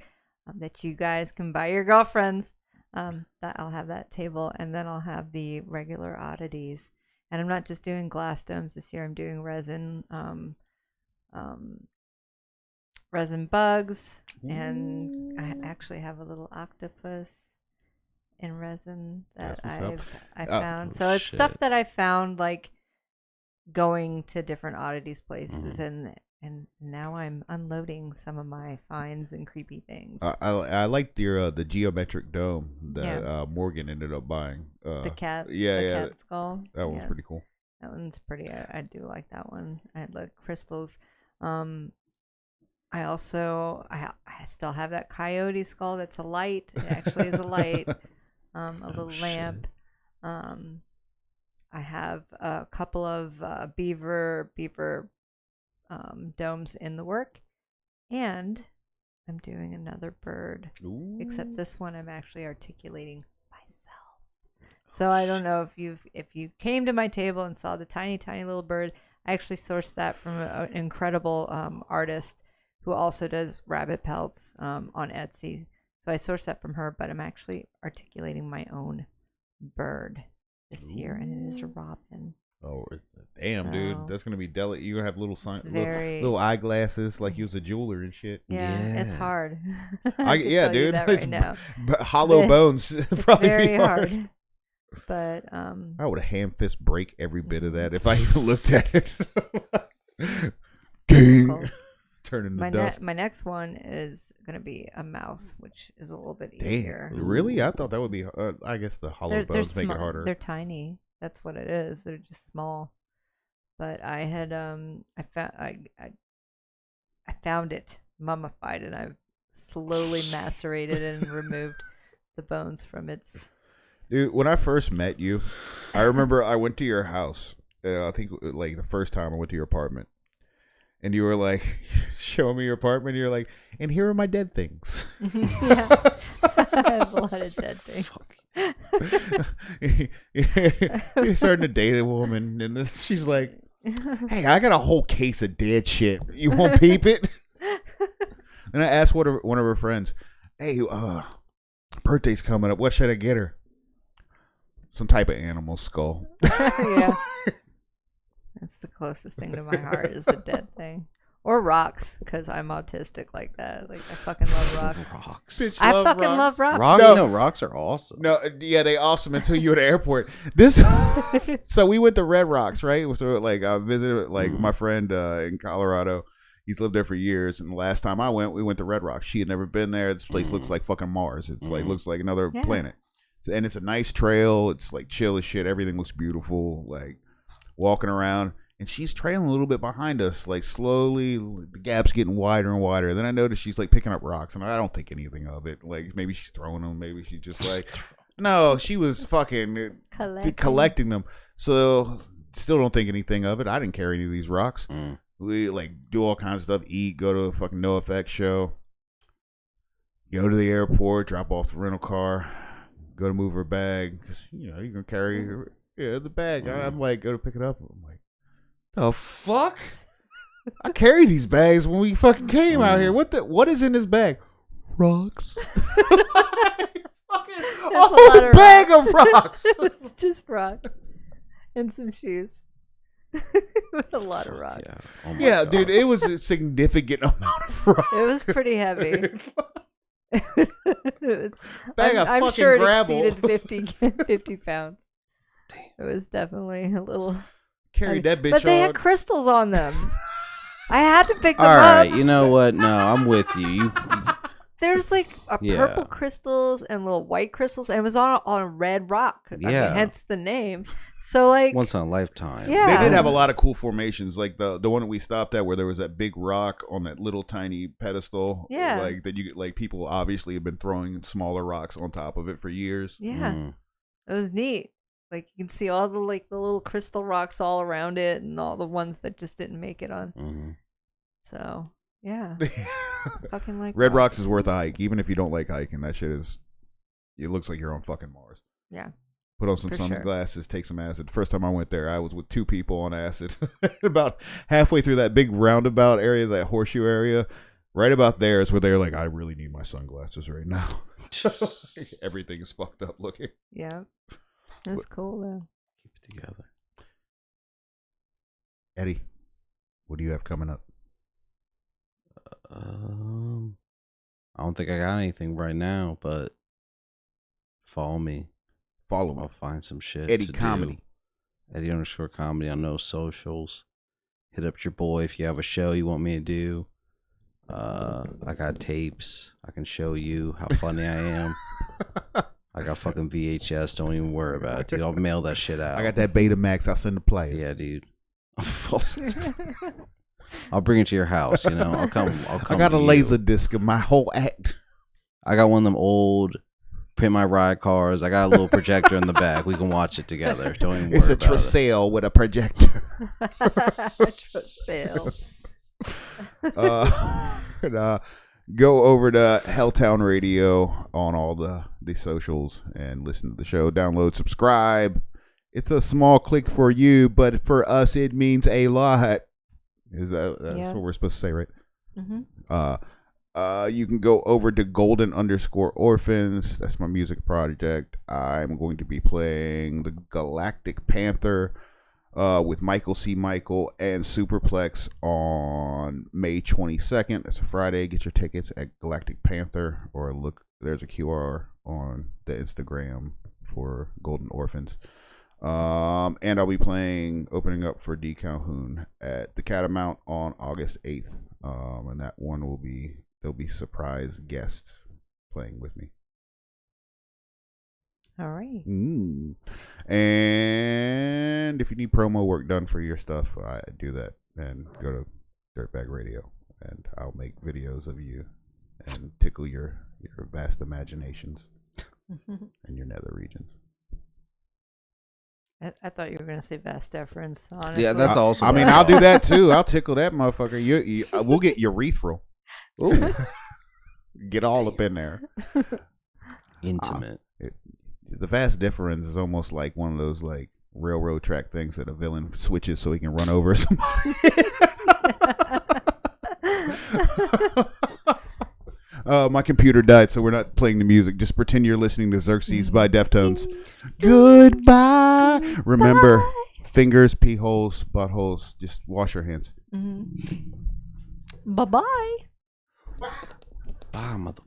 that you guys can buy your girlfriends. That I'll have that table, and then I'll have the regular oddities. And I'm not just doing glass domes this year. I'm doing resin, resin bugs, and I actually have a little octopus in resin that I found. So it's stuff that I found, like, going to different oddities places, and now I'm unloading some of my finds and creepy things. I liked your the geometric dome that Morgan ended up buying. The cat, cat skull. That one's pretty cool. That one's pretty. I do like that one. I had the crystals. I also I still have that coyote skull. That's a light. It actually is a light. A little lamp. I have a couple of beaver domes in the work, and I'm doing another bird. Ooh. Except this one I'm actually articulating myself. So I don't know if you came to my table and saw the tiny little bird. I actually sourced that from an incredible artist who also does rabbit pelts on Etsy. So I sourced that from her, but I'm actually articulating my own bird this year, and it is a robin. Oh, damn, dude. That's going to be delicate. You're going to have little eyeglasses like you was a jeweler and shit. Yeah. It's hard. Yeah, dude. Right now. Hollow bones. Probably very hard. But I would ham fist break every bit of that if I even looked at it. Turn into dust. My next one is going to be a mouse, which is a little bit easier. Damn. Really? I thought that would be... I guess the hollow bones make it harder. They're tiny. That's what it is. They're just small. But I had I found it mummified, and I've slowly macerated and removed the bones from its. Dude, when I first met you, I remember I went to your house. I think like the first time I went to your apartment, and you were like, "Show me your apartment." You're like, "And here are my dead things." Yeah, I have a lot of dead things. You're starting to date a woman, and then she's like, "Hey, I got a whole case of dead shit. You won't peep it?" And I asked one of her friends, "Hey, birthday's coming up. What should I get her?" Some type of animal skull. Yeah, that's the closest thing to my heart is a dead thing, Or rocks, because I'm autistic like that. Like, I fucking love rocks. Rocks. Bitch, I love fucking rocks. love rocks. No. Rocks are awesome. No, yeah, they awesome until you're at the airport. So we went to Red Rocks, right? So like I visited like my friend in Colorado. He's lived there for years, and the last time I went, we went to Red Rocks. She had never been there. This place looks like fucking Mars. It's like looks like another planet, and it's a nice trail. It's like chill as shit. Everything looks beautiful. Like walking around. And she's trailing a little bit behind us, like slowly. The gap's getting wider and wider. Then I notice she's like picking up rocks, and I don't think anything of it. Like maybe she's throwing them, maybe she's just like, no, she was fucking collecting them. So still don't think anything of it. I didn't carry any of these rocks. We like do all kinds of stuff, eat, go to a fucking NoFX show, go to the airport, drop off the rental car, go to move her bag because you can carry the bag. I'm like, go to pick it up. I'm like, the fuck? I carried these bags when we fucking came out here. What is in this bag? Rocks. A whole bag of rocks. It's just rocks. And some shoes. With a lot of rocks. Yeah, oh my God. Dude, it was a significant amount of rocks. It was pretty heavy. Bag of I'm fucking sure it gravel. exceeded 50 pounds. It was definitely a little... Carried that bitch But they on. had crystals on them. I had to pick them All up. right, you know what? No, I'm with you. There's like purple crystals and little white crystals, and it was on a red rock. I mean, hence the name. So like Once in a lifetime. Yeah. They did have a lot of cool formations, like the one that we stopped at, where there was that big rock on that little tiny pedestal. Yeah. Like that you like people obviously have been throwing smaller rocks on top of it for years. Yeah, it was neat. Like you can see all the little crystal rocks all around it, and all the ones that just didn't make it on. So yeah, fucking like Red Rocks is worth a hike, even if you don't like hiking. That shit is. It looks like you're on fucking Mars. Yeah. Put on some sunglasses, take some acid. First time I went there, I was with 2 people on acid. About halfway through that big roundabout area, that horseshoe area, right about there is where they're like, I really need my sunglasses right now. Everything is fucked up looking. Yeah. That's cool though. Keep it together. Eddie, what do you have coming up? I don't think I got anything right now, but follow me. Follow me. I'll find some shit. Eddie to Comedy. Do. Eddie_comedy on no socials. Hit up your boy if you have a show you want me to do. I got tapes. I can show you how funny I am. I got fucking VHS. Don't even worry about it, dude. I'll mail that shit out. I got that Betamax. I'll send the player. Yeah, dude. I'll bring it to your house. I'll come. I got a laser disc of my whole act. I got one of them old print my ride cars. I got a little projector in the back. We can watch it together. Don't even worry It's a about Tracel with a projector. Tracel. Go over to Helltown Radio on all the socials and listen to the show. Download, subscribe. It's a small click for you, but for us, it means a lot. That's what we're supposed to say, right? Mm-hmm. You can go over to Golden_Orphans. That's my music project. I'm going to be playing the Galactic Panther with Michael C. Michael and Superplex on May 22nd. That's a Friday. Get your tickets at Galactic Panther, or look, there's a QR on the Instagram for Golden Orphans. And I'll be opening up for D. Calhoun at the Catamount on August 8th. And that one there'll be surprise guests playing with me. All right. And if you need promo work done for your stuff, I do that. And go to Dirtbag Radio, and I'll make videos of you and tickle your vast imaginations and your nether regions. I thought you were going to say vast deference, honestly. Yeah, that's also. I mean, I'll do that too. I'll tickle that motherfucker. We'll get urethral. Ooh. Get all up in there. Intimate. The vast difference is almost like one of those like railroad track things that a villain switches so he can run over somebody. My computer died, so we're not playing the music. Just pretend you're listening to Xerxes by Deftones. Goodbye. Remember, fingers, pee holes, buttholes. Just wash your hands. Mm-hmm. Bye-bye. Bye, mother.